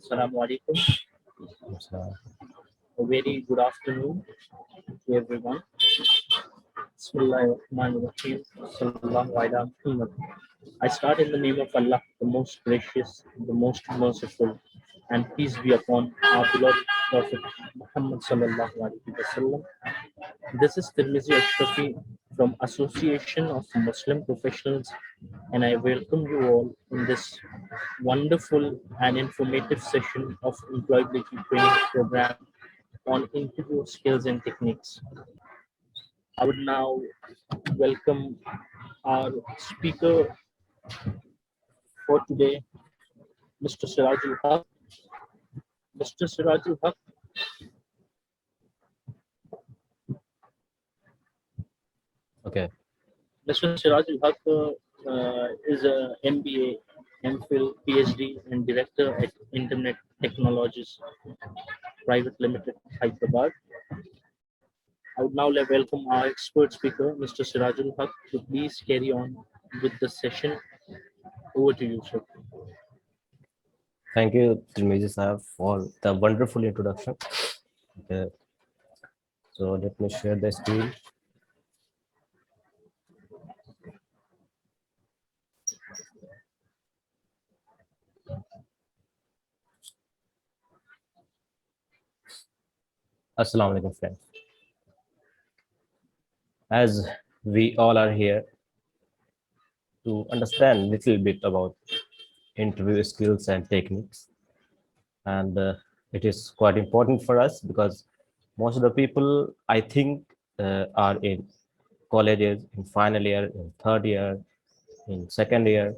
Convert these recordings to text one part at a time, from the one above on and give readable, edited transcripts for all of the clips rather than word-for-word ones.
Assalamu alaikum. So, A very good afternoon to everyone. Bismillahirrahmanirrahim. Sallallahu ala Muhammad. I start in the name of Allah, the most gracious, the most merciful, and peace be upon our beloved Prophet Muhammad sallallahu alaihi wasallam. This is Tirmizi Ashrafi from Association of Muslim Professionals, and I welcome you all in this wonderful and informative session of employability training program on interview skills and techniques. I would now welcome our speaker for today, Mr. Sirajul Haq. Mr. Sirajul Haq, okay, Mr. Sirajul Haq is a MBA, MPhil, PhD, and director at Internet Technologies Private Limited, Hyderabad. I would now welcome our expert speaker, Mr. Sirajul Haq, to please carry on with the session. Over to you, sir. thank you, Tirmizi Sahab, for the wonderful introduction. Okay, so let me share the screen. Assalamu alaikum, friends. As we all are here to understand a little bit about interview skills and techniques, and it is quite important for us because most of the people, I think, are in colleges, in final year, in third year, in second year.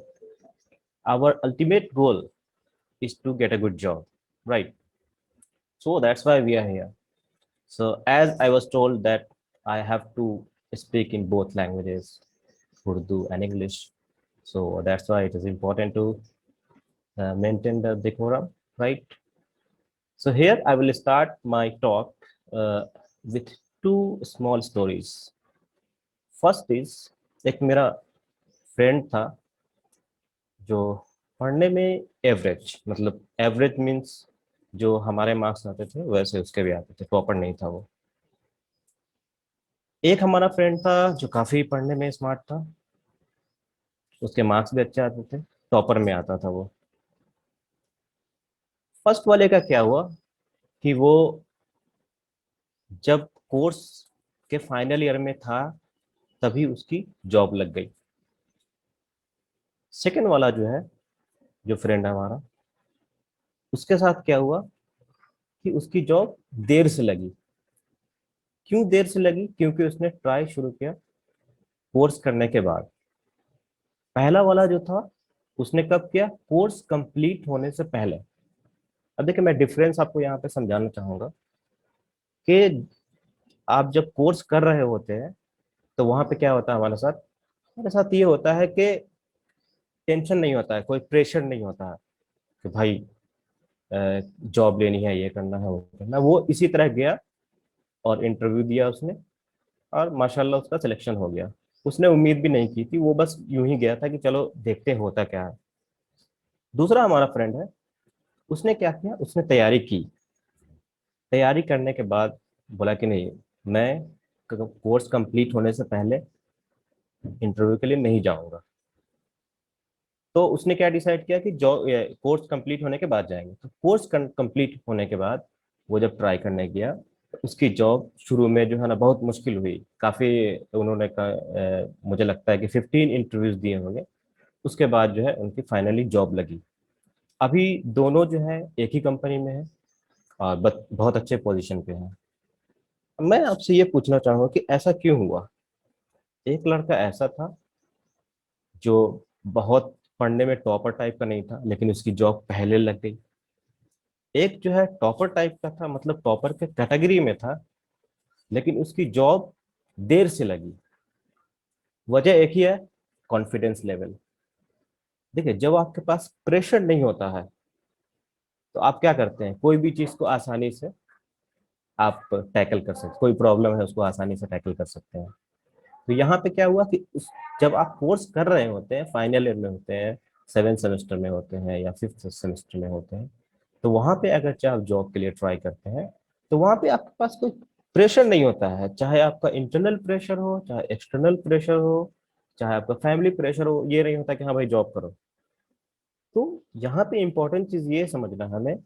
Our ultimate goal is to get a good job, right? So that's why we are here. So as I was told that I have to speak in both languages, Urdu and English. So that's why it is important to maintain the decorum, right? So here I will start my talk with two small stories. First is एक मेरा friend था जो पढ़ने में average, मतलब average means जो हमारे marks आते थे वैसे उसके भी आते थे, टॉपर नहीं था वो। एक हमारा फ्रेंड था जो काफी पढ़ने में स्मार्ट था, उसके मार्क्स भी अच्छे आते थे, टॉपर में आता था वो। फर्स्ट वाले का क्या हुआ कि वो जब कोर्स के फाइनल ईयर में था तभी उसकी जॉब लग गई। सेकंड वाला जो है, जो फ्रेंड है हमारा, उसके साथ क्या हुआ कि उसकी जॉब देर से लगी। क्यों देर से लगी? क्योंकि उसने ट्राई शुरू किया कोर्स करने के बाद। पहला वाला जो था उसने कब किया? कोर्स कंप्लीट होने से पहले। अब देखिए, मैं डिफरेंस आपको यहाँ पे समझाना चाहूंगा कि आप जब कोर्स कर रहे होते हैं तो वहां पे क्या होता है हमारे साथ ये होता है कि टेंशन नहीं होता है, कोई प्रेशर नहीं होता है कि भाई जॉब लेनी है, ये करना है, वो करना है। वो इसी तरह गया और इंटरव्यू दिया उसने, और माशाल्लाह उसका सिलेक्शन हो गया। उसने उम्मीद भी नहीं की थी, वो बस यूं ही गया था कि चलो देखते हैं होता क्या है। दूसरा हमारा फ्रेंड है, उसने क्या किया, उसने तैयारी की। तैयारी करने के बाद बोला कि नहीं, मैं कोर्स कंप्लीट होने से पहले इंटरव्यू के लिए नहीं जाऊंगा। तो उसने क्या डिसाइड किया कि जो कोर्स कंप्लीट होने के बाद जाएंगे। तो कोर्स कंप्लीट होने के बाद वो जब ट्राई करने गया, उसकी जॉब शुरू में जो है ना बहुत मुश्किल हुई। काफी उन्होंने मुझे लगता है कि 15 इंटरव्यूज दिए होंगे। उसके बाद जो है उनकी फाइनली जॉब लगी। अभी दोनों जो है एक ही कंपनी में है और बहुत अच्छे पोजीशन पे हैं। मैं आपसे ये पूछना चाहूंगा कि ऐसा क्यों हुआ? एक लड़का ऐसा था जो बहुत पढ़ने में टॉपर टाइप का नहीं था, लेकिन उसकी जॉब पहले लग गई। एक जो है टॉपर टाइप का था, मतलब टॉपर के कैटेगरी में था, लेकिन उसकी जॉब देर से लगी। वजह एक ही है, कॉन्फिडेंस लेवल। देखिए, जब आपके पास प्रेशर नहीं होता है तो आप क्या करते हैं, कोई भी चीज को आसानी से आप टैकल कर सकते हैं। कोई प्रॉब्लम है उसको आसानी से टैकल कर सकते हैं। तो यहाँ पे क्या हुआ कि जब आप कोर्स कर रहे होते हैं, फाइनल ईयर में होते हैं, 7th सेमेस्टर में होते हैं या 5th सेमेस्टर में होते हैं, तो वहां पे अगर चाहे आप जॉब के लिए ट्राई करते हैं तो वहां पे आपके पास कोई प्रेशर नहीं होता है, चाहे आपका इंटरनल प्रेशर हो, चाहे एक्सटर्नल प्रेशर हो, चाहे आपका फैमिली प्रेशर हो, ये नहीं होता कि हाँ भाई जॉब करो। तो यहाँ पे इंपॉर्टेंट चीज ये समझना है हमें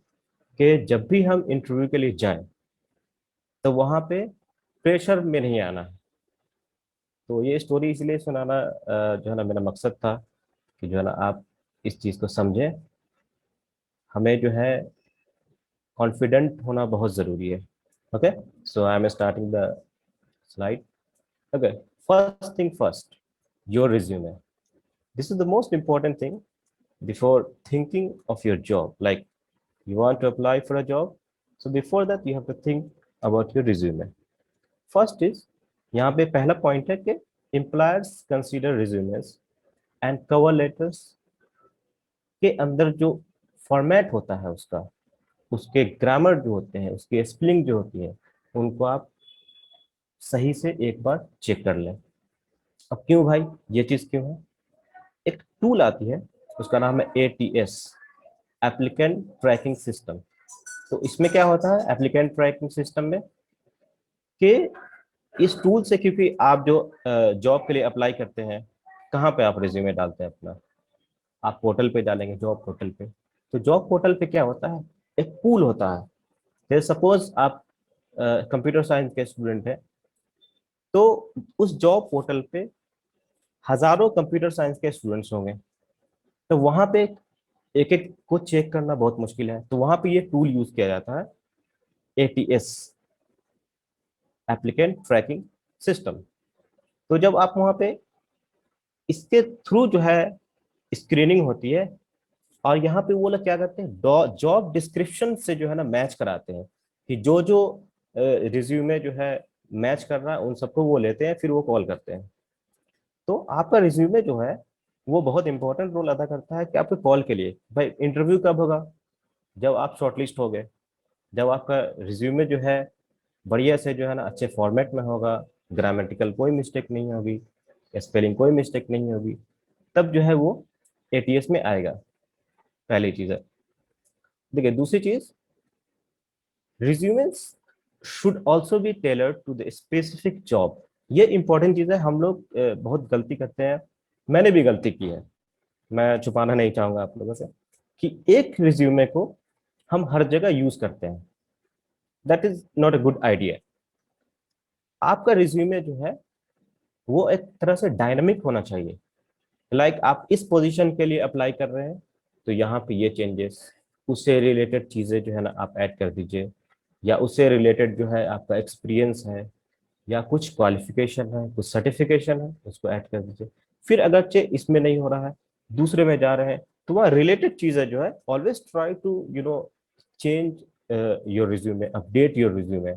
कि जब भी हम इंटरव्यू के लिए जाएं तो वहां पे प्रेशर में नहीं आना है। तो ये स्टोरी इसलिए सुनाना जो है ना मेरा मकसद था कि जो है ना आप इस चीज को समझें। हमें जो है कॉन्फिडेंट होना बहुत जरूरी है। Okay, so I am starting the slide. Okay, first thing first, your resume. This is the most important thing before thinking of your job. Like you want to apply for a job, so before that you have to think about your resume. First is, यहाँ पे पहला point है कि employers consider resumes and cover letters के अंदर जो format होता है उसका, उसके ग्रामर जो होते हैं, उसकी स्पेलिंग जो होती है, उनको आप सही से एक बार चेक कर लें। अब क्यों भाई, ये चीज क्यों है? एक टूल आती है, उसका नाम है ATS, एप्लीकेंट ट्रैकिंग सिस्टम। तो इसमें क्या होता है एप्लीकेंट ट्रैकिंग सिस्टम में कि इस टूल से, क्योंकि आप जो जॉब के लिए अप्लाई करते हैं, कहाँ पे आप रिज्यूमे डालते हैं अपना? आप पोर्टल पे डालेंगे, जॉब पोर्टल पे। तो जॉब पोर्टल पे क्या होता है, एक पूल होता है। जैसे सपोज आप कंप्यूटर साइंस के स्टूडेंट हैं, तो उस जॉब पोर्टल पे हजारों कंप्यूटर साइंस के स्टूडेंट्स होंगे। तो वहां पे एक एक को चेक करना बहुत मुश्किल है, तो वहां पे ये टूल यूज किया जाता है, ATS, एप्लीकेंट ट्रैकिंग सिस्टम। तो जब आप वहां पे इसके थ्रू जो है स्क्रीनिंग होती है, और यहाँ पे वो लोग क्या करते हैं, जॉब डिस्क्रिप्शन से जो है ना मैच कराते हैं कि जो जो रिज्यूमे जो है मैच कर रहा है उन सबको वो लेते हैं, फिर वो कॉल करते हैं। तो आपका रिज्यूमे जो है वो बहुत इंपॉर्टेंट रोल अदा करता है कि आपके कॉल के लिए। भाई इंटरव्यू कब होगा? जब आप शॉर्टलिस्ट हो गए, जब आपका रिज्यूमे जो है बढ़िया से जो है ना अच्छे फॉर्मेट में होगा, ग्रामेटिकल कोई मिस्टेक नहीं होगी, स्पेलिंग कोई मिस्टेक नहीं होगी, तब जो है वो ATS में आएगा। पहली चीज है। देखिए दूसरी चीज, resumes should also be tailored to the specific job. ये इंपॉर्टेंट चीज है, हम लोग बहुत गलती करते हैं, मैंने भी गलती की है, मैं छुपाना नहीं चाहूंगा आप लोगों से, कि एक रिज्यूमे को हम हर जगह यूज करते हैं। That is not a good idea. आपका रिज्यूमे जो है वो एक तरह से डायनामिक होना चाहिए। लाइक आप इस पोजीशन के लिए अप्लाई कर रहे हैं, तो यहाँ पे ये चेंजेस, उससे रिलेटेड चीजें जो है ना आप ऐड कर दीजिए, या उससे रिलेटेड जो है आपका एक्सपीरियंस है, या कुछ क्वालिफिकेशन है, कुछ सर्टिफिकेशन है, उसको ऐड कर दीजिए। फिर अगरचे इसमें नहीं हो रहा है, दूसरे में जा रहे हैं, तो वहाँ रिलेटेड चीजें जो है always try to change your resume, update your resume.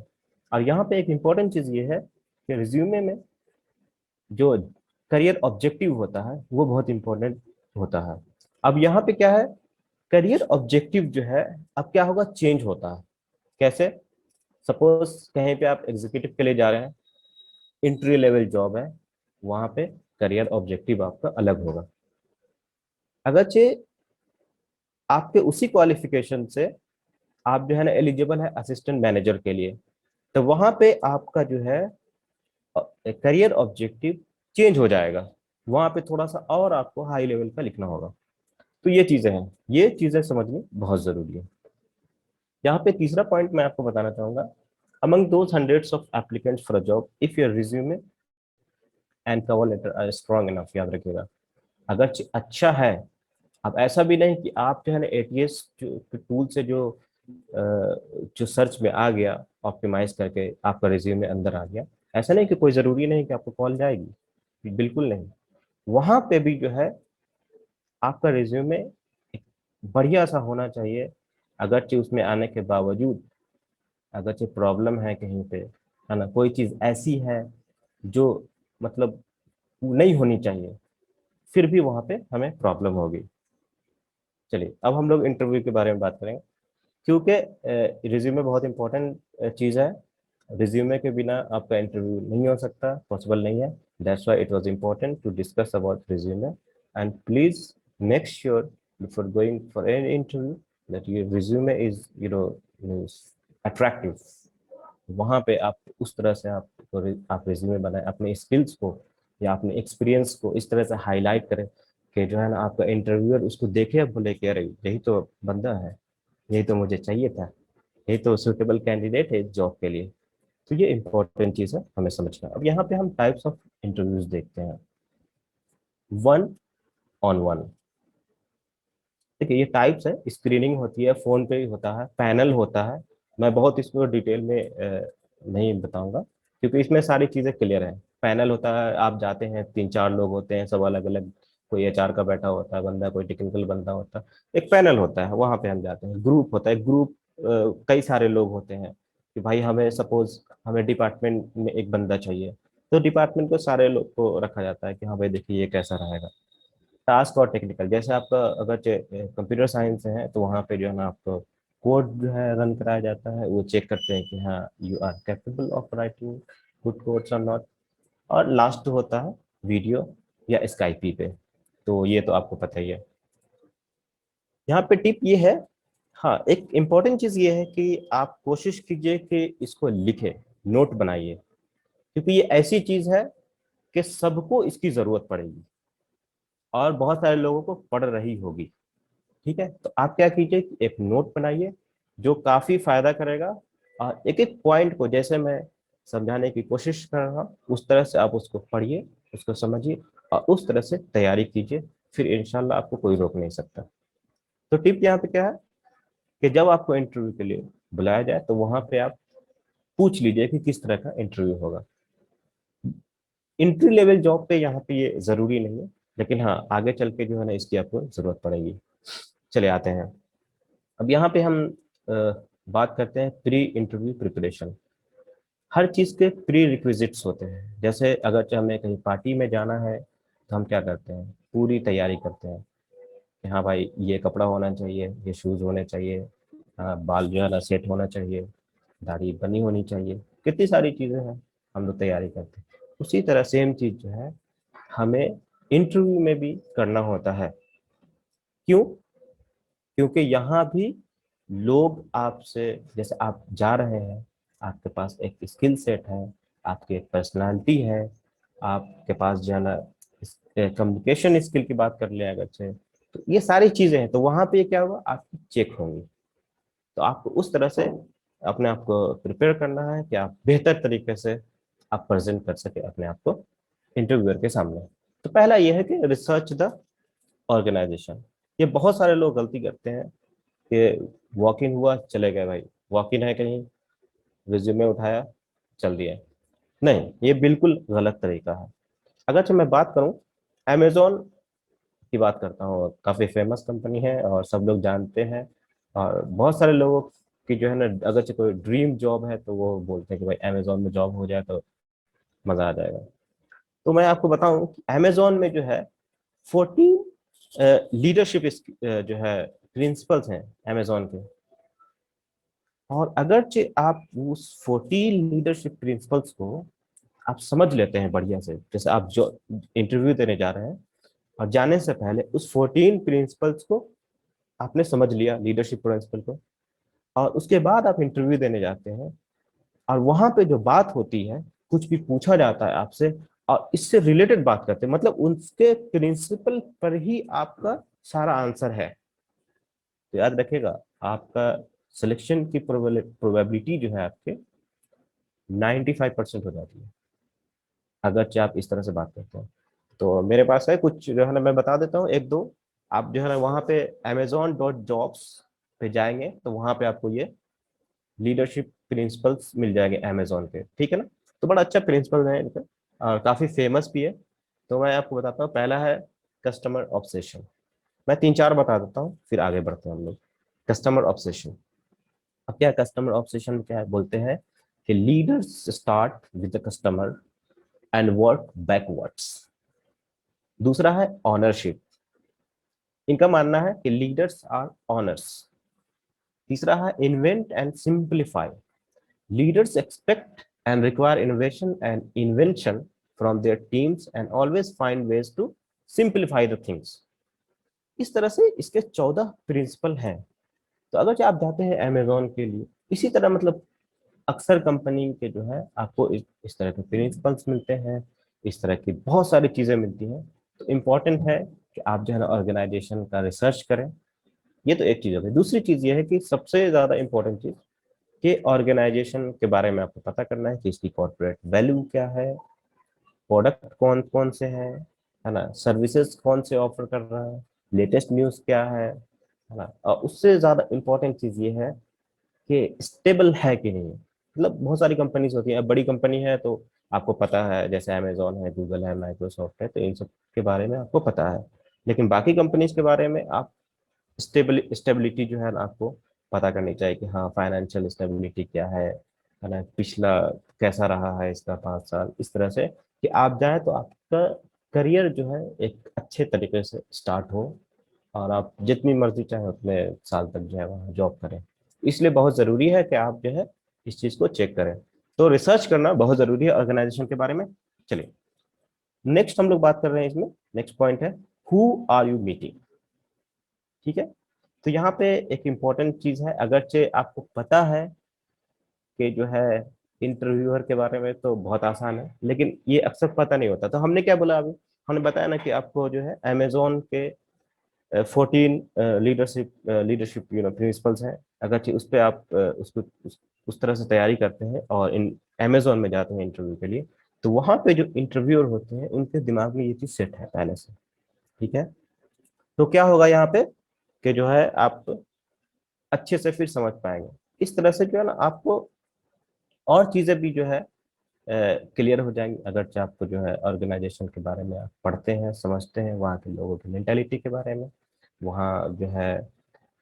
और यहाँ पे एक इंपॉर्टेंट चीज ये है कि रिज्यूमे में जो करियर ऑब्जेक्टिव होता है वो बहुत इंपॉर्टेंट होता है। अब यहाँ पे क्या है, करियर ऑब्जेक्टिव जो है अब क्या होगा, चेंज होता है। कैसे? सपोज कहीं पे आप एग्जीक्यूटिव के लिए जा रहे हैं, इंट्री लेवल जॉब है, वहां पे करियर ऑब्जेक्टिव आपका अलग होगा। अगरचे आपके उसी क्वालिफिकेशन से आप जो है ना एलिजिबल है असिस्टेंट मैनेजर के लिए, तो वहां पे आपका जो है करियर ऑब्जेक्टिव चेंज हो जाएगा, वहां पे थोड़ा सा और आपको हाई लेवल का लिखना होगा। तो ये चीजें हैं, ये चीजें समझनी बहुत जरूरी है। यहाँ पे तीसरा पॉइंट मैं आपको बताना चाहूंगा, among those hundreds of applicants for a job, if your resume and cover letter are strong enough, याद रखिएगा, अगर अच्छा है। अब ऐसा भी नहीं कि आप जो है ना ATS टूल से जो सर्च में आ गया, ऑप्टिमाइज करके आपका रिज्यूमे अंदर आ गया, ऐसा नहीं कि कोई जरूरी नहीं कि आपको कॉल जाएगी, बिल्कुल नहीं। वहां पे भी जो है आपका रिज्यूमे बढ़िया सा होना चाहिए। अगरचे उसमें आने के बावजूद अगरचे प्रॉब्लम है कहीं पे, है ना, कोई चीज ऐसी है जो मतलब नहीं होनी चाहिए, फिर भी वहां पे हमें प्रॉब्लम होगी। चलिए अब हम लोग इंटरव्यू के बारे में बात करेंगे, क्योंकि रिज्यूमे बहुत इंपॉर्टेंट चीज़ है। रिज्यूमे के बिना आपका इंटरव्यू नहीं हो सकता, पॉसिबल नहीं है। That's why it was important to discuss about resume. And please make sure before going for any interview that your resume is attractive, वहां पे आप उस तरह से आप रिज्यूमे बनाए, अपने स्किल्स को या अपने एक्सपीरियंस को इस तरह से हाईलाइट करें कि जो है ना आपका इंटरव्यूअर उसको देखे और बोले कि अरे यही तो बंदा है, यही तो मुझे चाहिए था, यही तो सुटेबल कैंडिडेट है इस जॉब के लिए। तो ये इंपॉर्टेंट चीज है हमें समझना। अब यहाँ पे हम टाइप्स ऑफ इंटरव्यूज देखते हैं। वन ऑन वन, देखिए ये टाइप्स है, स्क्रीनिंग होती है, फोन पे ही होता है, पैनल होता है। मैं बहुत इसमें डिटेल में नहीं बताऊंगा क्योंकि इसमें सारी चीजें क्लियर है। पैनल होता है, आप जाते हैं, 3-4 लोग होते हैं, सब अलग अलग, कोई एचआर का बैठा होता है बंदा, कोई टेक्निकल बंदा होता है, एक पैनल होता है, वहां पे हम जाते हैं। ग्रुप होता है, ग्रुप कई सारे लोग होते हैं कि भाई हमें सपोज हमें डिपार्टमेंट में एक बंदा चाहिए, तो डिपार्टमेंट को सारे लोग को रखा जाता है कि हाँ भाई देखिए ये कैसा रहेगा। टास्क और टेक्निकल, जैसे आपका अगर कंप्यूटर साइंस है तो वहाँ पे जो है ना आपको कोड जो है रन कराया जाता है, वो चेक करते हैं कि हाँ you are capable of writing good codes और नॉट। और लास्ट होता है वीडियो या स्काइपी पे, तो ये तो आपको पता ही है। यहाँ पे टिप ये है, हाँ एक इम्पॉर्टेंट चीज ये है कि आप कोशिश कीजिए कि इसको लिखे, नोट बनाइए, क्योंकि ये ऐसी चीज है कि सबको इसकी जरूरत पड़ेगी और बहुत सारे लोगों को पड़ रही होगी। ठीक है, तो आप क्या कीजिए कि एक नोट बनाइए जो काफी फायदा करेगा, और एक एक पॉइंट को जैसे मैं समझाने की कोशिश कर रहा हूँ उस तरह से आप उसको पढ़िए, उसको समझिए और उस तरह से तैयारी कीजिए, फिर इंशाल्लाह आपको कोई रोक नहीं सकता। तो टिप यहाँ पे क्या है कि जब आपको इंटरव्यू के लिए बुलाया जाए तो वहां पे आप पूछ लीजिए कि किस तरह का इंटरव्यू होगा। इंट्री लेवल जॉब पे यहाँ पे ये जरूरी नहीं है, लेकिन हाँ आगे चल के जो है ना इसकी आपको जरूरत पड़ेगी। चले आते हैं, अब यहाँ पे हम बात करते हैं प्री इंटरव्यू प्रिपरेशन। हर चीज़ के प्री रिक्विजिट्स होते हैं, जैसे अगर हमें कहीं पार्टी में जाना है तो हम क्या करते हैं, पूरी तैयारी करते हैं कि हाँ भाई ये कपड़ा होना चाहिए, ये शूज़ होने चाहिए, बाल जो है ना सेट होना चाहिए, दाढ़ी बनी होनी चाहिए, कितनी सारी चीज़ें हैं, हम लोग तैयारी करते हैं। उसी तरह सेम चीज़ जो है हमें इंटरव्यू में भी करना होता है। क्यों? क्योंकि यहाँ भी लोग आपसे, जैसे आप जा रहे हैं, आपके पास एक स्किल सेट है, आपकी एक पर्सनालिटी है, आपके पास जो है ना कम्युनिकेशन स्किल की बात कर ले अगर से, तो ये सारी चीजें हैं, तो वहां पे क्या होगा, आपकी चेक होंगी। तो आपको उस तरह से अपने आप को प्रिपेयर करना है कि आप बेहतर तरीके से आप प्रेजेंट कर सके अपने आप को इंटरव्यूअर के सामने। तो पहला यह है कि रिसर्च द ऑर्गेनाइजेशन। ये बहुत सारे लोग गलती करते हैं कि वॉक इन हुआ चले गए, भाई वॉक इन है कहीं, रिज्यूमे उठाया चल दिया। नहीं, ये बिल्कुल गलत तरीका है। अगर मैं बात करूं, अमेजोन की बात करता हूँ, काफी फेमस कंपनी है और सब लोग जानते हैं, और बहुत सारे लोगों की जो है ना अगर से कोई ड्रीम जॉब है तो वो बोलते हैं कि भाई अमेजोन में जॉब हो जाए तो मजा आ जाएगा। तो मैं आपको बताऊं कि अमेजोन में जो है 14 लीडरशिप जो है प्रिंसिपल्स हैं अमेजोन के। और अगरचे आप उस 14 लीडरशिप प्रिंसिपल्स को आप समझ लेते हैं बढ़िया से, जैसे आप जो इंटरव्यू देने जा रहे हैं और जाने से पहले उस 14 प्रिंसिपल्स को आपने समझ लिया, लीडरशिप प्रिंसिपल को, और उसके बाद आप इंटरव्यू देने जाते हैं और वहां पे जो बात होती है, कुछ भी पूछा जाता है आपसे और इससे रिलेटेड बात करते हैं, मतलब उसके प्रिंसिपल पर ही आपका सारा आंसर है। तो याद रखिएगा, आपका सिलेक्शन की प्रोबेबिलिटी जो है आपके 95% हो जाती है अगर चाहे आप इस तरह से बात करते हैं। तो मेरे पास है कुछ जो है ना, मैं बता देता हूँ एक दो। आप जो है ना वहाँ पे amazon.jobs पे जाएंगे तो वहाँ पे आपको ये लीडरशिप प्रिंसिपल्स मिल जाएंगे अमेजोन के, ठीक है ना। तो बड़ा अच्छा प्रिंसिपल है इनका और काफ़ी फेमस भी है। तो मैं आपको बताता हूँ, पहला है कस्टमर ऑब्सेशन। मैं 3-4 बता देता हूँ फिर आगे बढ़ते हैं हम लोग। कस्टमर ऑब्सेशन, अब क्या कस्टमर ऑब्सेशन क्या है, बोलते हैं कि leaders start with the customer and work backwards. दूसरा है ऑनरशिप, इनका मानना है कि लीडर्स आर ऑनर्स। तीसरा है invent and simplify, leaders expect and require innovation and invention from their teams and always find ways to simplify the things. इस तरह से इसके 14 प्रिंसिपल हैं तो अगर जो आप जाते हैं अमेजोन के लिए, इसी तरह मतलब अक्सर कंपनी के जो है आपको इस तरह के प्रिंसिपल्स मिलते हैं, इस तरह की बहुत सारी चीजें मिलती हैं। तो इम्पोर्टेंट है कि आप जो है ना ऑर्गेनाइजेशन का रिसर्च करें। ये तो एक चीज हो गई। दूसरी चीज ये है कि सबसे ज्यादा इंपॉर्टेंट चीज कि ऑर्गेनाइजेशन के बारे में आपको पता करना है कि इसकी कॉर्पोरेट वैल्यू क्या है, प्रोडक्ट कौन कौन से हैं, है ना, सर्विसेज कौन से ऑफर कर रहा है, लेटेस्ट न्यूज क्या है ना। और उससे ज्यादा इंपॉर्टेंट चीज ये है कि स्टेबल है कि नहीं। मतलब बहुत सारी कंपनीज होती हैं, अब बड़ी कंपनी है तो आपको पता है, जैसे अमेजोन है, गूगल है, माइक्रोसॉफ्ट है, तो इन सब के बारे में आपको पता है। लेकिन बाकी कंपनीज के बारे में आप स्टेबिलिटी जो है ना आपको पता करनी चाहिए कि हाँ फाइनेंशियल स्टेबिलिटी क्या है ना, पिछला कैसा रहा है इसका 5 साल, इस तरह से कि आप जाए तो आपका करियर जो है एक अच्छे तरीके से स्टार्ट हो और आप जितनी मर्जी चाहे उतने साल तक जो है वहाँ जॉब करें। इसलिए बहुत ज़रूरी है कि आप जो है इस चीज़ को चेक करें। तो रिसर्च करना बहुत ज़रूरी है ऑर्गेनाइजेशन के बारे में। चलिए नेक्स्ट हम लोग बात कर रहे हैं इसमें, नेक्स्ट पॉइंट है हु आर यू मीटिंग। ठीक है, तो यहाँ पे एक इम्पॉर्टेंट चीज है, अगरचे आपको पता है कि जो है इंटरव्यूअर के बारे में तो बहुत आसान है, लेकिन ये अक्सर पता नहीं होता। तो हमने क्या बोला अभी, हमने बताया ना कि आपको जो है अमेजोन के 14 लीडरशिप लीडरशिप प्रिंसिपल्स हैं। अगरचे उस पर आप उस तरह से तैयारी करते हैं और इन अमेजोन में जाते हैं इंटरव्यू के लिए, तो वहां पे जो इंटरव्यूअर होते हैं उनके दिमाग में ये चीज सेट है पहले से। ठीक है, तो क्या होगा यहाँ पे कि जो है आप अच्छे से फिर समझ पाएंगे। इस तरह से जो है ना आपको और चीजें भी जो है क्लियर हो जाएंगी, अगर आपको जो है ऑर्गेनाइजेशन के बारे में आप पढ़ते हैं, समझते हैं, वहाँ के लोगों की मेंटेलिटी के बारे में, वहाँ जो है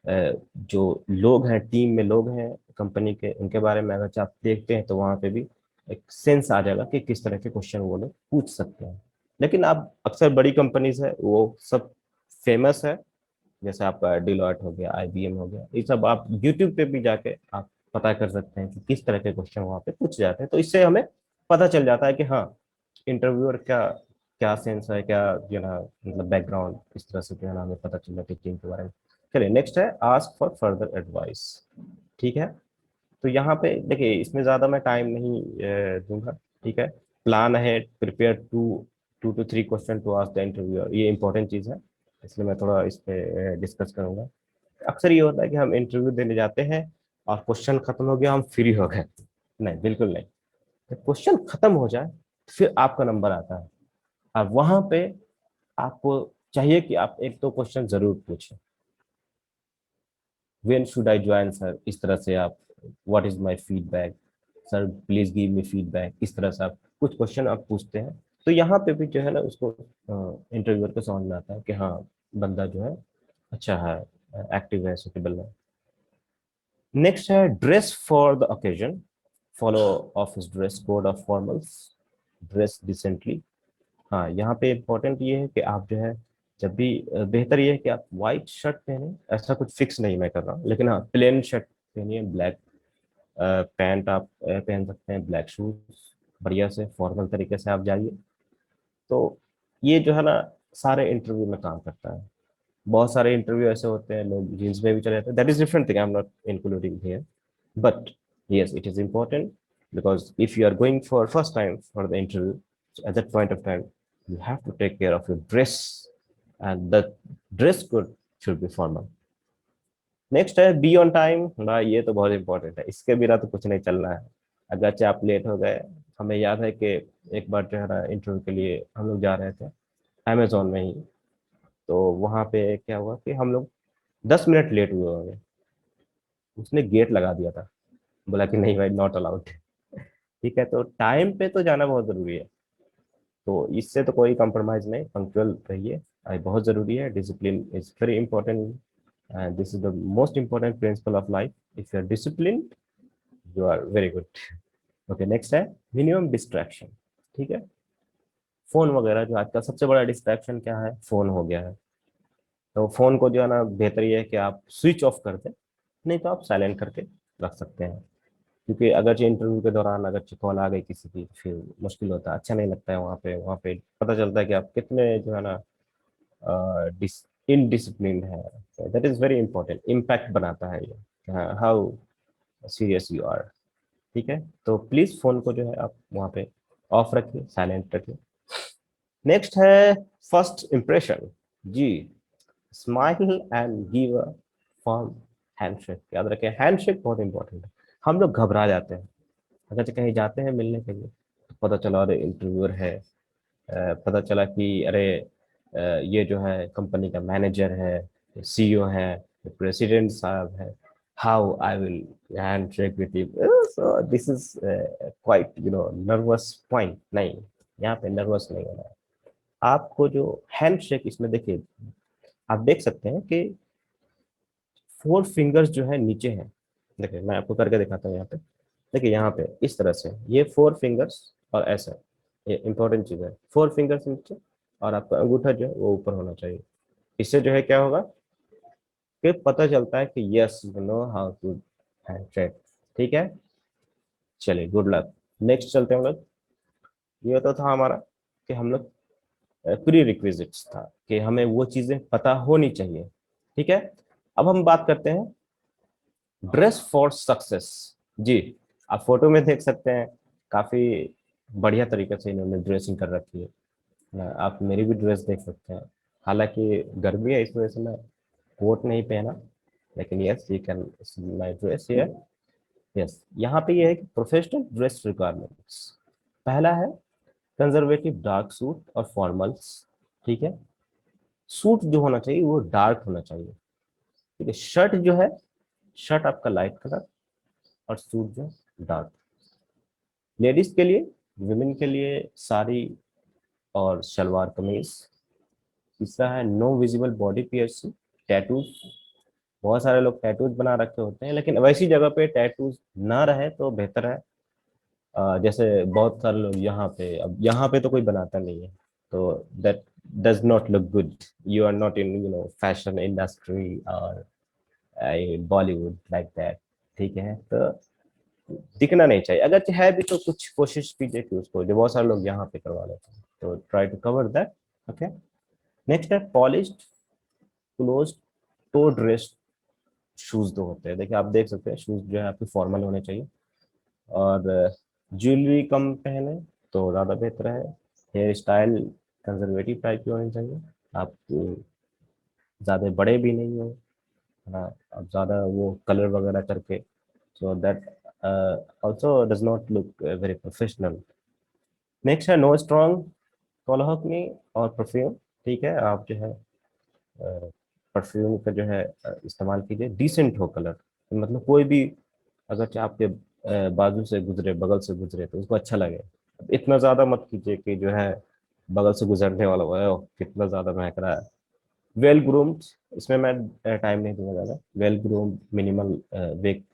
जो लोग हैं, टीम में लोग हैं कंपनी के, उनके बारे में अगर आप देखते हैं तो वहाँ पे भी एक सेंस आ जाएगा कि किस तरह के क्वेश्चन वो लोग पूछ सकते हैं। लेकिन आप अक्सर बड़ी कंपनीज है वो सब फेमस है, जैसे आपका डिलॉयट हो गया, आईबीएम हो गया, ये सब आप यूट्यूब पे भी जाके आप पता कर सकते हैं कि किस तरह के क्वेश्चन वहाँ पे पूछे जाते हैं। तो इससे हमें पता चल जाता है कि हाँ इंटरव्यूअर क्या क्या सेंस है, क्या जो है ना मतलब बैकग्राउंड, इस तरह से जो है ना हमें पता चल जाता है टीम के बारे में। चलिए नेक्स्ट है आस्क फॉर फर्दर एडवाइस। ठीक है, तो यहाँ पे देखिए इसमें ज़्यादा मैं टाइम नहीं दूंगा। ठीक है, प्लान है prepare 2 to 3 question to ask the interviewer, ये इंपॉर्टेंट चीज़ है, इसलिए मैं थोड़ा इस पे डिस्कस करूंगा। अक्सर ये होता है कि हम इंटरव्यू देने जाते हैं और क्वेश्चन खत्म हो गया, हम फ्री हो गए। नहीं, बिल्कुल नहीं। जब क्वेश्चन खत्म हो जाए फिर आपका नंबर आता है, और वहां पे आपको चाहिए कि आप 1-2 क्वेश्चन जरूर पूछें। When should I join sir, इस तरह से आप, what is my feedback sir, please give me feedback, इस तरह से आप कुछ क्वेश्चन आप पूछते हैं। तो यहाँ पे भी जो है ना उसको इंटरव्यूअर को समझ में आता है कि हाँ बंदा जो है अच्छा है, एक्टिव है, सुटेबल है। नेक्स्ट है dress for the occasion, follow office dress code of formals, dress decently. हाँ यहाँ पे इम्पोर्टेंट ये है कि आप जो है जब भी बेहतर ये है कि आप व्हाइट शर्ट पहने, ऐसा कुछ फिक्स नहीं मैं कर रहा हूँ, लेकिन हाँ प्लेन शर्ट पहनिए, ब्लैक पैंट आप पहन सकते हैं, ब्लैक शूज, बढ़िया से फॉर्मल तरीके से आप जाइए। तो ये जो है ना सारे इंटरव्यू में काम करता है। बहुत सारे इंटरव्यू ऐसे होते हैं लोग जींस में भी चले जाते हैं, that is different thing, I am not including here, but yes it is important, because if you are going for first time for the interview, so at that point of time you have to take care of your dress, and the dress code should be formal. Next है be on time ना, ये तो बहुत important है, इसके बिना तो कुछ नहीं चलना है। अगर चाहे आप लेट हो गए, हमें याद है कि एक बार जो है ना इंटरव्यू के लिए हम लोग जा रहे थे अमेजोन में ही, तो वहां पे क्या हुआ कि हम लोग 10 मिनट लेट हुए होंगे, उसने गेट लगा दिया था, बोला कि नहीं भाई नॉट अलाउड। ठीक है, तो टाइम पे तो जाना बहुत जरूरी है, तो इससे तो कोई कंप्रोमाइज नहीं, पंक्चुअल रहिए, बहुत जरूरी है। Discipline is very important, and this is the most important principle of life. If you are discipline you are very good. Okay, next है मिनिमम डिस्ट्रैक्शन। ठीक है, फोन वगैरह जो आज का सबसे बड़ा डिस्ट्रैक्शन क्या है, फोन हो गया है। तो फोन को जो है ना बेहतर ये है कि आप स्विच ऑफ कर दें, नहीं तो आप साइलेंट करके रख सकते हैं, क्योंकि अगर इंटरव्यू के दौरान अगर कॉल आ गई किसी की फिर मुश्किल होता है, अच्छा नहीं लगता है। वहाँ पे पता चलता है कि आप कितने जो है ना इनडिसिप्लिन है, that is very important, impact बनाता है ये, हाउ सीरियस यू आर। ठीक है, तो प्लीज फोन को जो है आप वहाँ पे ऑफ रखिए, साइलेंट रखिए। नेक्स्ट है फर्स्ट इंप्रेशन। जी, smile and give a firm handshake. याद रखें, हैंडशेक बहुत इंपॉर्टेंट है। हम लोग घबरा जाते हैं अगर कहीं जाते हैं मिलने के लिए, तो पता चला अरे इंटरव्यूअर है, पता चला कि अरे ये जो है कंपनी का मैनेजर है, सीईओ है, प्रेसिडेंट साहब है, how I will hand shake with you, so this is quite nervous point. नहीं, यहाँ पे नर्वस नहीं होना है आपको। जो हैंड शेक इसमें देखिए, आप देख सकते हैं कि 4 फिंगर्स जो है नीचे हैं। देखिए मैं आपको करके दिखाता हूँ यहाँ पे। देखिए यहाँ पे इस तरह से ये 4 फिंगर्स और ऐसा, ये इंपॉर्टेंट चीज है। 4 फिंगर्स नीचे और आपका अंगूठा जो है वो ऊपर होना चाहिए। इससे जो है क्या होगा कि पता चलता है कि yes you know how to handshake. ठीक है, चलिए गुड लक। नेक्स्ट चलते हैं हम लोग। ये तो था हमारा कि हम लोग प्री रिक्विजिट्स था कि हमें वो चीजें पता होनी चाहिए। ठीक है, अब हम बात करते हैं ड्रेस फॉर सक्सेस। जी, आप फोटो में देख सकते हैं काफी बढ़िया तरीके से इन्होंने ड्रेसिंग कर रखी है आप मेरी भी ड्रेस देख सकते हैं। हालांकि गर्मी है इस वजह से मैं कोट नहीं पहना, लेकिन yes you can my dress here. Yes, यहाँ पे ये है कि प्रोफेशनल ड्रेस रिक्वायरमेंट्स। पहला है कंजर्वेटिव डार्क सूट और फॉर्मल्स। ठीक है, सूट जो होना चाहिए वो डार्क होना चाहिए। ठीक है, शर्ट जो है, शर्ट आपका लाइट कलर और सूट जो डार्क। लेडीज के लिए, विमेन के लिए साड़ी और शलवार कमीज। तीसरा है no visible body piercing, tattoos. बहुत सारे लोग टैटूज बना रखे होते हैं, लेकिन वैसी जगह पे टैटूज ना रहे तो बेहतर है। जैसे बहुत सारे लोग यहाँ पे, अब यहाँ पे तो कोई बनाता नहीं है, तो that does not look good. You are not in fashion industry और बॉलीवुड लाइक दैट। ठीक है, तो दिखना नहीं चाहिए। अगर है भी तो कुछ कोशिश कीजिए कि उसको, जो बहुत सारे लोग यहाँ पे करवा लेते हैं, तो try to cover that. Okay, next है polished close toe dress shoes. दो होते हैं, देखिए आप देख सकते हैं शूज जो है आपके फॉर्मल होने चाहिए, और ज्वेलरी कम पहने तो ज़्यादा बेहतर है। हेयर स्टाइल कंजर्वेटिव टाइप की होनी चाहिए। आप ज़्यादा बड़े भी नहीं हो, है ना, अब ज़्यादा वो कलर वगैरह करके, so that also does not look very professional. Next है नो स्ट्रॉन्ग कोलहकनी और परफ्यूम। ठीक है, आप जो है परफ्यूम का जो है इस्तेमाल कीजिए, डिसेंट हो कलर, मतलब कोई भी अगर चाहे आपके बाजू से गुजरे, बगल से गुजरे, तो उसको अच्छा लगे। इतना ज्यादा मत कीजिए कि जो है बगल से गुजरने वाला वो है, "ओह, कितना ज्यादा महक रहा है"। वेल ग्रूम्ड, इसमें मैं टाइम नहीं दूंगा ज्यादा। वेल ग्रूम्ड, मिनिमल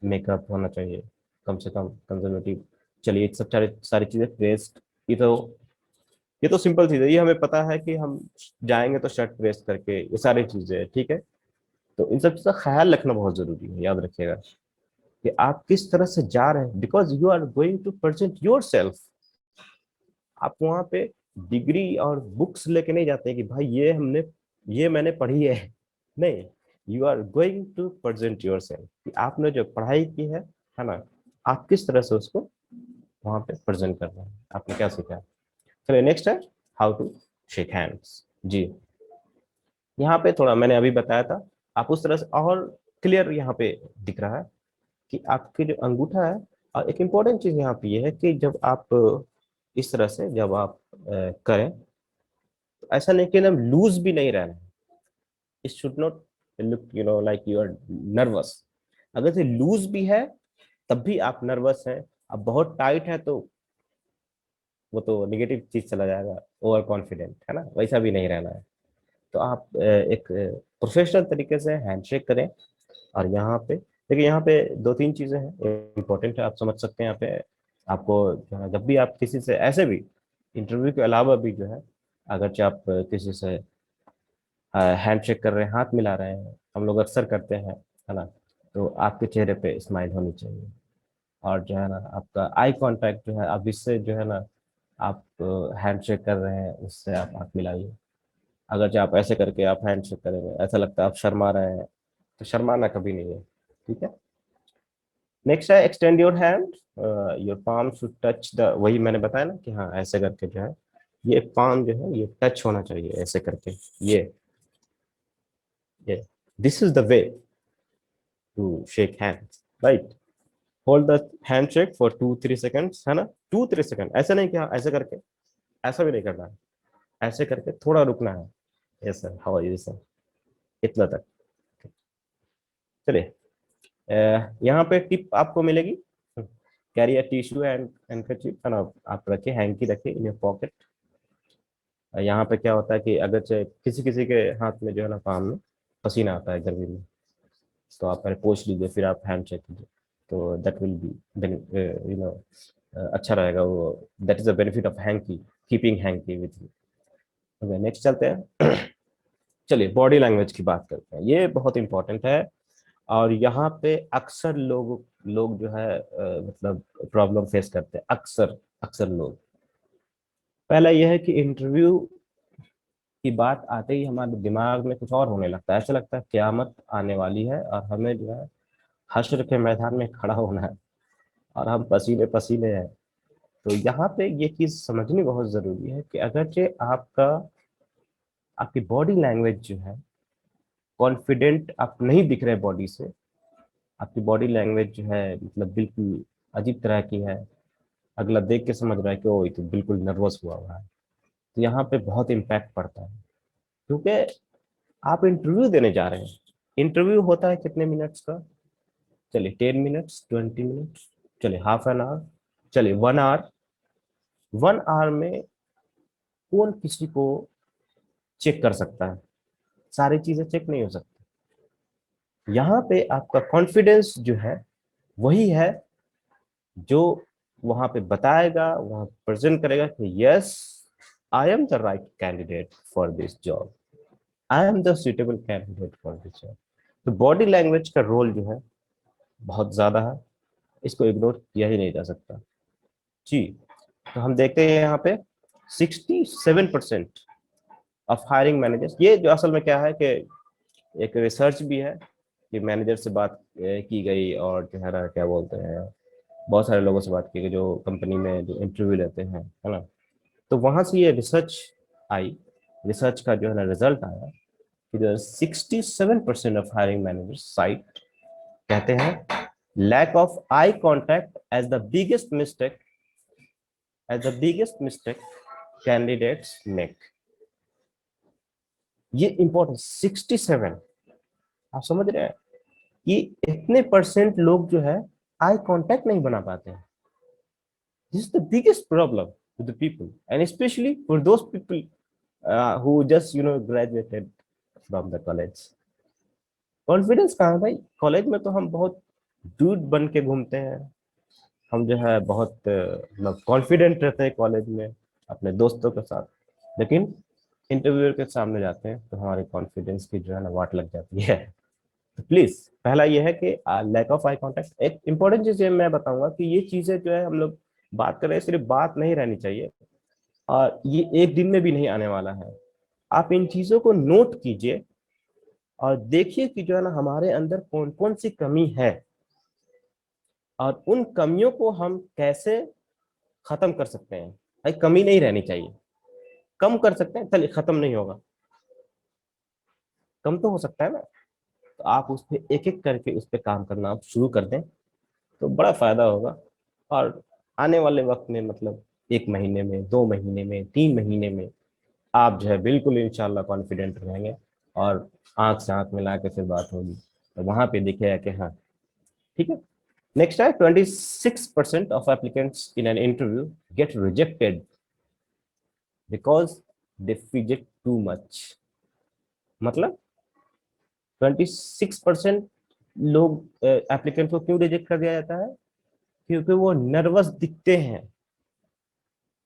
मेकअप होना चाहिए, कम से कम कंजर्वेटिव। चलिए ये सब सारी सारी चीजें प्रेस्ड, ये तो सिंपल चीज है, ये हमें पता है कि हम जाएंगे तो शर्ट प्रेस करके, ये सारी चीजें है। ठीक है, तो इन सब चीज का ख्याल रखना बहुत जरूरी है। याद रखिएगा कि आप किस तरह से जा रहे हैं, because you are going to present yourself. आप वहां पे डिग्री और बुक्स लेके नहीं जाते कि भाई ये मैंने पढ़ी है। नहीं, you are going to present yourself, आपने जो पढ़ाई की है ना, आप किस तरह से उसको वहां पे प्रेजेंट कर रहे हैं, आपने क्या सीखा है। चलिए नेक्स्ट है हाउ टू शेक हैंड्स। जी, यहाँ पे थोड़ा मैंने अभी बताया था, आप उस तरह से और क्लियर यहाँ पे दिख रहा है कि आपके जो अंगूठा है। और एक इम्पॉर्टेंट चीज यहाँ पे ये है कि जब आप इस तरह से जब आप करें, तो ऐसा नहीं कि एकदम लूज भी नहीं रहना है। It should not look like you are nervous. अगर से लूज भी है तब भी आप नर्वस हैं, अब बहुत टाइट है तो वो तो निगेटिव चीज चला जाएगा, ओवर कॉन्फिडेंट, है ना, वैसा भी नहीं रहना है। तो आप एक प्रोफेशनल तरीके से हैंडशेक करें। और यहाँ पे देखिए, यहाँ पे 2-3 चीजें हैं इंपॉर्टेंट है, आप समझ सकते हैं यहाँ पे। आपको जो है जब भी आप किसी से, ऐसे भी इंटरव्यू के अलावा भी जो है, अगर चाहे आप किसी से हैंडशेक कर रहे हैं, हाथ मिला रहे हैं, हम लोग अक्सर करते हैं, है ना, तो आपके चेहरे पे स्माइल होनी चाहिए। और जो है ना आपका आई कांटेक्ट जो है, अब इससे जो है ना आप हैंडशेक कर रहे हैं उससे आप हाथ मिलाइए। अगर जो आप ऐसे करके आप हैंड शेक करेंगे, ऐसा लगता है आप शर्मा रहे हैं, तो शर्माना कभी नहीं है, ठीक है। नेक्स्ट है extend your hand, your palm should touch the, वही मैंने बताया ना कि हाँ ऐसे करके जो है ये पाम जो है ये टच होना चाहिए ऐसे करके, ये this is the way to shake hands, right. Hold the handshake for 2-3 seconds, है ना, 2-3 सेकंड, ऐसे नहीं कि हाँ ऐसे करके, ऐसा भी नहीं करना है, ऐसे करके थोड़ा रुकना है, yes sir, how are you sir, इतना तक। चलिए, यहाँ पे टिप आपको मिलेगी, carry a tissue and handkerchief, है ना, आप रखिए, हैंकी रखिए इन योर पॉकेट। यहाँ पे क्या होता है कि अगर चाहे किसी किसी के हाथ में जो है ना पाम में पसीना आता है गर्मी में, तो आप पहले पोंछ लीजिए फिर आप हैंड चेक कीजिए, तो that will be you know अच्छा रहेगा वो, that is the benefit of hanky, keeping hanky with you. Okay, next चलते हैं। चलिए बॉडी लैंग्वेज की बात करते हैं, ये बहुत इंपॉर्टेंट है, और यहाँ पे अक्सर लोग लोग जो है मतलब प्रॉब्लम फेस करते हैं, अक्सर अक्सर लोग। पहला यह है कि इंटरव्यू की बात आते ही हमारे दिमाग में कुछ और होने लगता है, ऐसा लगता है क्यामत आने वाली है और हमें जो है हश्र के मैदान में खड़ा होना है और हम पसीने पसीने हैं। तो यहाँ पे ये चीज समझनी बहुत जरूरी है कि अगरचे आपका आपकी बॉडी लैंग्वेज जो है, कॉन्फिडेंट आप नहीं दिख रहे बॉडी से, आपकी बॉडी लैंग्वेज जो है मतलब बिल्कुल अजीब तरह की है, अगला देख के समझ रहा है कि ओ ये तो बिल्कुल नर्वस हुआ हुआ है, तो यहाँ पे बहुत इम्पैक्ट पड़ता है, क्योंकि आप इंटरव्यू देने जा रहे हैं। इंटरव्यू होता है कितने मिनट्स का, चलिए 10 मिनट्स, 20 मिनट्स, चलिए हाफ एन आवर, चलिए 1 आवर। 1 आवर में कौन किसी को चेक कर सकता है, सारी चीजें चेक नहीं हो सकती। यहाँ पे आपका कॉन्फिडेंस जो है वही है जो वहां पे बताएगा, वहां प्रेजेंट करेगा कि yes I am the right candidate for this job, I am the suitable candidate for this job. तो बॉडी लैंग्वेज का रोल जो है बहुत ज्यादा है, इसको इग्नोर किया ही नहीं जा सकता जी। तो हम देखते हैं यहाँ पे 67% ऑफ हायरिंग मैनेजर्स, ये जो असल में क्या है कि एक रिसर्च भी है कि मैनेजर से बात की गई और जो है ना क्या बोलते हैं, बहुत सारे लोगों से बात की गई जो कंपनी में जो इंटरव्यू लेते हैं, है ना, तो वहां से ये रिसर्च आई, रिसर्च का जो है ना रिजल्ट आया कि जो 67% ऑफ हायरिंग मैनेजर साइट कहते हैं lack of eye contact as the biggest mistake, as the biggest mistake candidates make. ये इंपॉर्टेंट 67, आप समझ रहे हैं कि इतने परसेंट लोग जो है आई कांटेक्ट नहीं बना पाते हैं। This is the biggest problem with the people and specially for those people who just graduated from the college. Confidence कहाँ है भाई, कॉलेज में तो हम बहुत डूड बन के घूमते हैं, हम जो है बहुत मतलब कॉन्फिडेंट रहते हैं कॉलेज में अपने दोस्तों के साथ, लेकिन इंटरव्यूअर के सामने जाते हैं तो हमारे कॉन्फिडेंस की जो है ना वाट लग जाती है। तो प्लीज पहला ये है कि लैक ऑफ आई कांटेक्ट, एक इंपॉर्टेंट चीज ये मैं बताऊंगा कि ये चीजें जो है हम लोग बात कर रहे हैं, सिर्फ बात नहीं रहनी चाहिए, और ये एक दिन में भी नहीं आने वाला है। आप इन चीजों को नोट कीजिए और देखिए कि जो है ना हमारे अंदर कौन कौन सी कमी है और उन कमियों को हम कैसे खत्म कर सकते हैं। भाई कमी नहीं रहनी चाहिए, कम कर सकते हैं, चलिए खत्म नहीं होगा, कम तो हो सकता है ना, तो आप उस पर एक एक करके उस पर काम करना आप शुरू कर दें तो बड़ा फायदा होगा। और आने वाले वक्त में मतलब 1 महीने में, 2 महीने में, 3 महीने में आप जो है बिल्कुल इंशाल्लाह कॉन्फिडेंट रहेंगे और आंख से आंख मिला के फिर बात होगी तो वहां पे दिखेगा कि हाँ ठीक है। नेक्स्ट है 26% of applicants in an interview get rejected because they fidget too much. मतलब 26% लोग एप्लीकेंट को क्यों रिजेक्ट कर दिया जाता है, क्योंकि वो नर्वस दिखते हैं।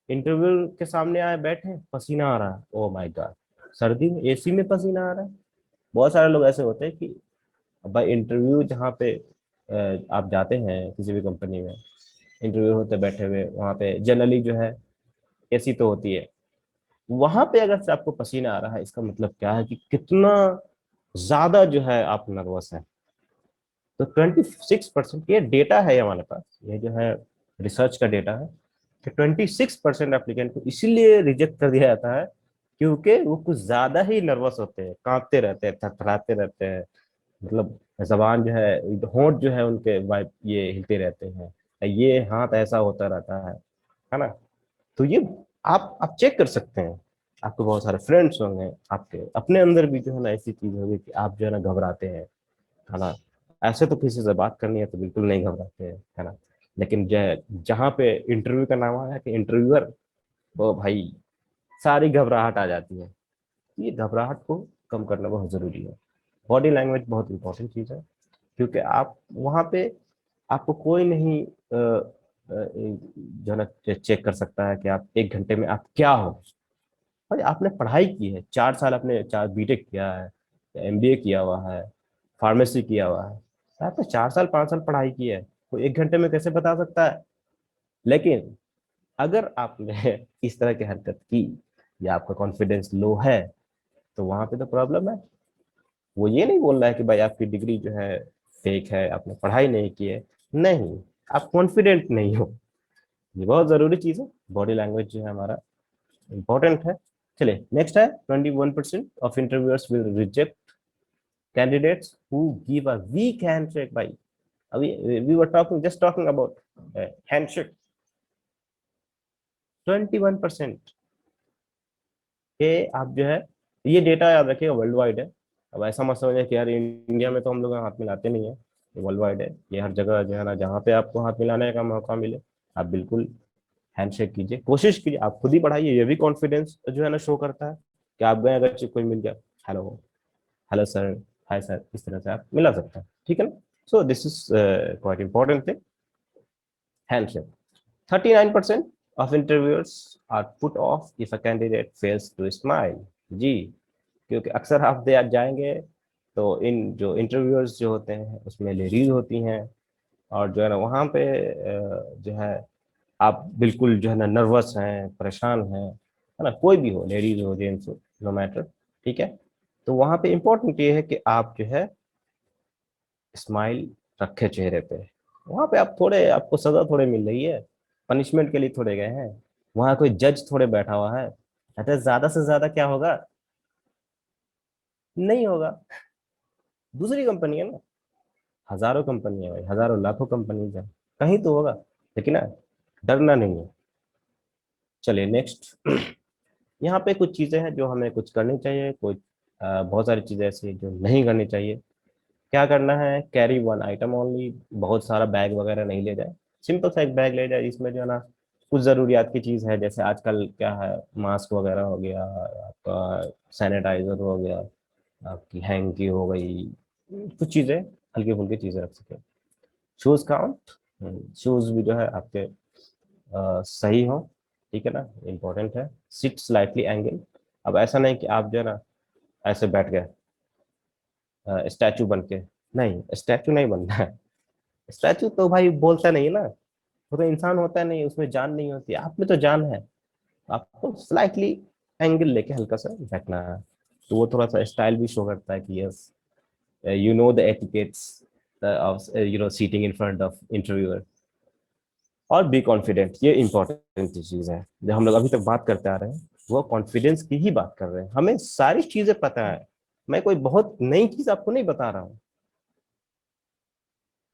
इंटरव्यू के सामने आए बैठे पसीना आ रहा है, ओ माय गॉड, सर्दी में एसी में पसीना आ रहा है। बहुत सारे लोग ऐसे होते हैं कि भाई इंटरव्यू जहाँ पे आप जाते हैं किसी भी कंपनी में, इंटरव्यू होते बैठे हुए वहाँ पे जनरली जो है एसी तो होती है, वहां पे अगर से आपको पसीना आ रहा है, इसका मतलब क्या है कि कितना ज्यादा जो है आप नर्वस है। तो 26% ये डेटा है हमारे पास, ये जो है रिसर्च का डेटा है कि 26% एप्लीकेंट को इसीलिए रिजेक्ट कर दिया जाता है क्योंकि वो कुछ ज्यादा ही नर्वस होते हैं, कांपते रहते हैं, थरथराते रहते हैं, मतलब जबान जो है, होंठ जो है उनके वाइब ये हिलते रहते हैं, ये हाथ ऐसा होता रहता है ना। तो ये आप चेक कर सकते हैं। आपके बहुत सारे फ्रेंड्स होंगे, आपके अपने अंदर भी जो है ना ऐसी चीज होगी कि आप जो है ना घबराते हैं, है ना। ऐसे तो किसी से बात करनी है तो बिल्कुल नहीं घबराते हैं, है ना। लेकिन जहाँ पे इंटरव्यू का नाम आया कि इंटरव्यूअर, वो भाई सारी घबराहट आ जाती है। ये घबराहट को कम करना बहुत जरूरी है। बॉडी लैंग्वेज बहुत इंपॉर्टेंट चीज है, क्योंकि आप वहाँ पे आपको कोई नहीं जो है ना चेक कर सकता है कि आप 1 घंटे में आप क्या हो। भाई आपने पढ़ाई की है, 4 साल आपने 4 बीटेक किया है, एमबीए किया हुआ है, फार्मेसी किया हुआ है, तो आपने 4 साल 5 साल पढ़ाई की है, कोई 1 घंटे में कैसे बता सकता है। लेकिन अगर आपने इस तरह की हरकत की या आपका कॉन्फिडेंस लो है, तो वहां पे तो प्रॉब्लम है। वो ये नहीं बोल रहा है कि भाई आपकी डिग्री जो है फेक है, आपने पढ़ाई नहीं की है, नहीं, आप कॉन्फिडेंट नहीं हो। ये बहुत जरूरी चीज है, बॉडी लैंग्वेज जो है हमारा इंपॉर्टेंट है। चलिए नेक्स्ट है, 21% of interviewers will reject candidates who give a weak handshake. भाई अभी we were talking, just talking about handshake. 21% के आप जो है, ये डेटा याद रखिएगा वर्ल्ड वाइड है। अब ऐसा मत समझिए कि यार इंडिया में तो हम लोग हाथ मिलाते नहीं है, ये वर्ल्ड वाइड है। ये हर जगह जो है ना, जहाँ पे आपको हाथ मिलाने का मौका मिले आप बिल्कुल हैंडशेक कीजिए, कोशिश कीजिए, आप खुद ही बढ़ाइए। ये भी कॉन्फिडेंस जो है ना शो करता है कि आप गए, अगर कोई मिल गया, hello, hello sir, hi sir, इस तरह से आप मिला सकते हैं, ठीक है ना। So this is quite important thing, handshake. 39% of interviewers are put off if a candidate fails to smile। जी, क्योंकि अक्सर आप दे जाएंगे तो इन जो इंटरव्यूअर्स जो होते हैं उसमें लेडीज होती हैं, और जो है ना वहाँ पे जो है आप बिल्कुल जो है ना नर्वस हैं, परेशान हैं, है ना, कोई भी हो, लेडीज हो जेंट्स हो, नो मैटर, ठीक है। तो वहाँ पे इम्पोर्टेंट ये है कि आप जो है स्माइल रखे चेहरे पे। वहां पे आप थोड़े, आपको सजा थोड़े मिल रही है, पनिशमेंट के लिए थोड़े गए हैं, वहां कोई जज थोड़े बैठा हुआ है। अतः ज्यादा से ज्यादा क्या होगा, नहीं होगा। दूसरी कंपनी है ना, हजारों कंपनी है भाई, हजारों लाखों कंपनी है, कहीं तो होगा। लेकिन ना, डरना नहीं है। चलिए नेक्स्ट। यहाँ पे कुछ चीजें हैं जो हमें कुछ करनी चाहिए, कुछ बहुत सारी चीजें ऐसी हैं जो नहीं करनी चाहिए। क्या करना है, कैरी वन आइटम ओनली, बहुत सारा बैग वगैरह नहीं ले जाए, सिंपल सा एक बैग ले जाए, इसमें जो है ना कुछ जरूरियात की चीज है, जैसे आजकल क्या है, मास्क वगैरह हो गया, आपका सैनिटाइजर हो गया, आपकी हैंकी हो गई, कुछ चीजें हल्की फुल्की चीजें रख सके। शूज काउंट, शूज भी जो है आपके सही हो, ठीक है ना, इम्पोर्टेंट है। सिट स्लाइटली एंगल, अब ऐसा नहीं कि आप जो है ना ऐसे बैठ गए स्टैचू बन के, नहीं, स्टैचू नहीं बनना है। स्टैचू तो भाई बोलता नहीं है ना, वो तो इंसान होता है, नहीं उसमें जान नहीं होती, आप में तो जान है। आपको स्लाइटली एंगल लेके हल्का सा बैठना है, तो वो थोड़ा सा स्टाइल भी शो करता है कि yes you know the etiquettes of seating in front of interviewer. और बी कॉन्फिडेंट, ये इंपॉर्टेंट चीज है जो हम लोग अभी तक बात करते आ रहे हैं, वो कॉन्फिडेंस की ही बात कर रहे हैं। हमें सारी चीजें पता है, मैं कोई बहुत नई चीज आपको नहीं बता रहा हूँ,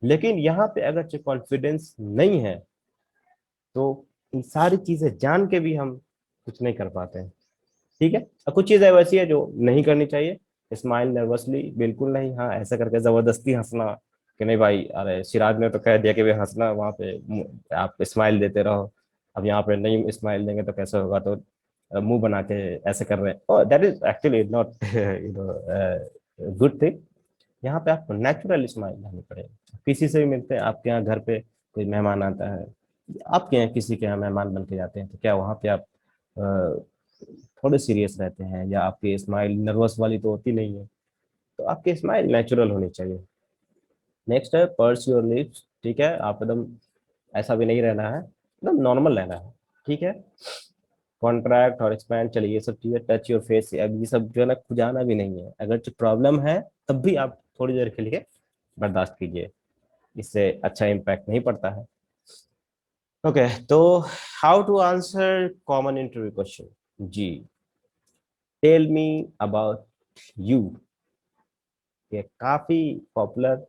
लेकिन यहाँ पे अगर कॉन्फिडेंस नहीं है तो इन सारी चीजें जान के भी हम कुछ नहीं कर पाते हैं, ठीक है। और कुछ चीजें वैसी है जो नहीं करनी चाहिए, स्माइल नर्वसली बिल्कुल नहीं, हाँ ऐसा करके जबरदस्ती हंसना कि नहीं भाई, अरे सिराज ने तो कह दिया कि भाई हंसना वहां पे, आप स्माइल देते रहो, अब यहाँ पे नहीं स्माइल देंगे तो कैसे होगा, तो मुंह बना के ऐसे कर रहे हैं, और that is actually not good thing. यहाँ पे आपको नेचुरल स्माइल लानी पड़ेगी। किसी से भी मिलते हैं, आपके यहाँ घर पे कोई मेहमान आता है, आपके यहाँ किसी के यहाँ मेहमान बन के जाते हैं, तो क्या वहाँ पे आप थोड़े सीरियस रहते हैं, या आपकी स्माइल नर्वस वाली तो होती नहीं है, तो आपकी स्माइल नेचुरल होनी चाहिए। नेक्स्ट है पर्स योर लिप्स, ठीक है, आप एकदम ऐसा भी नहीं रहना है, एकदम नॉर्मल रहना है, ठीक है। कॉन्ट्रैक्ट और एक्सपैंड, चलिए ये सब चीजें, टच योर फेस, अब ये सब जो है ना खुजाना भी नहीं है। अगर जो प्रॉब्लम है तब भी आप थोड़ी देर के लिए बर्दाश्त कीजिए, इससे अच्छा इम्पैक्ट नहीं पड़ता है। ओके, तो how to answer common interview question. जी, टेल मी अबाउट यू, ये काफी पॉपुलर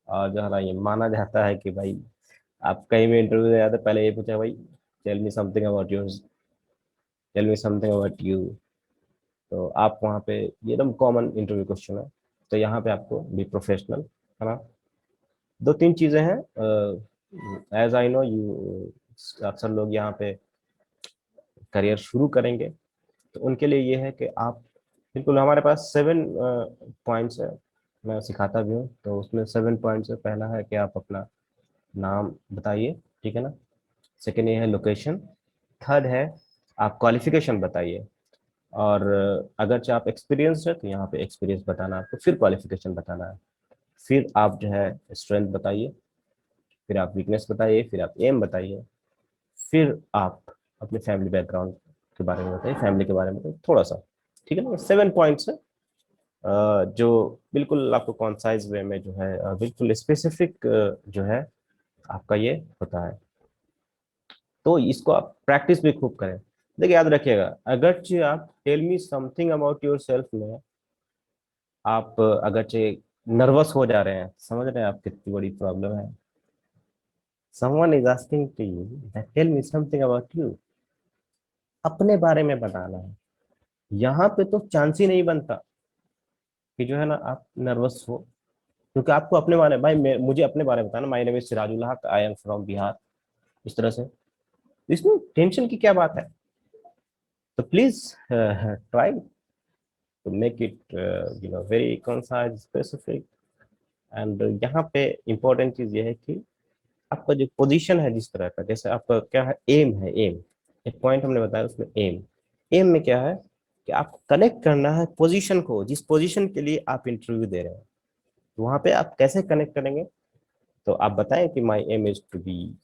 और जो है ना ये माना जाता है कि भाई आप कहीं भी इंटरव्यू दे जाते पहले ये पूछा भाई tell me something about your, tell me something about you. तो आप वहाँ पे, ये एकदम कॉमन इंटरव्यू क्वेश्चन है। तो यहाँ पे आपको बी प्रोफेशनल, है ना। दो तीन चीजें हैं, एज आई नो यू, अक्सर लोग यहाँ पे करियर शुरू करेंगे तो उनके लिए ये है कि आप, बिल्कुल हमारे पास 7 पॉइंट्स है, मैं सिखाता भी हूँ। तो उसमें 7 पॉइंट्स है। पहला है कि आप अपना नाम बताइए, ठीक है ना। सेकेंड ये है लोकेशन। थर्ड है आप क्वालिफिकेशन बताइए। और अगर आप एक्सपीरियंस है तो यहाँ पे एक्सपीरियंस बताना है आपको, फिर क्वालिफिकेशन बताना है, फिर आप जो है स्ट्रेंथ बताइए, फिर आप वीकनेस बताइए, फिर आप एम बताइए, फिर आप अपने फैमिली बैकग्राउंड के बारे में बताइए, फैमिली के बारे में बताइए थोड़ा सा, ठीक है ना। 7 पॉइंट्स है, जो बिल्कुल आपको कॉन्साइज वे में जो है बिल्कुल स्पेसिफिक जो है आपका ये होता है। तो इसको आप प्रैक्टिस भी खूब करें। देखिए याद रखिएगा, अगर आप tell me something about yourself में आप अगर नर्वस हो जा रहे हैं, समझ रहे हैं आप कितनी बड़ी प्रॉब्लम है। Someone is asking to you that tell me something about you, अपने बारे में बताना है। यहाँ पे तो चांस ही नहीं बनता कि जो है ना आप नर्वस हो, क्योंकि आपको अपने बारे में, भाई मुझे अपने बारे में बताना, माय नेम इज सिराजुल हक, आई एम फ्रॉम बिहार, इस तरह से। इसमें टेंशन की क्या बात है। तो please try to make it very concise specific. And यहाँ पे इम्पोर्टेंट चीज ये है कि आपका जो पोजीशन है जिस तरह का, जैसे आपका क्या है, एम है, एम, एक पॉइंट हमने बताया उसमें एम, एम में क्या है कि आपको कनेक्ट करना है पोजीशन को, जिस पोजीशन के लिए आप इंटरव्यू दे रहे हैं। तो वहां पे आप कैसे कनेक्ट करेंगे, तो आप बताएं कि my aim is to be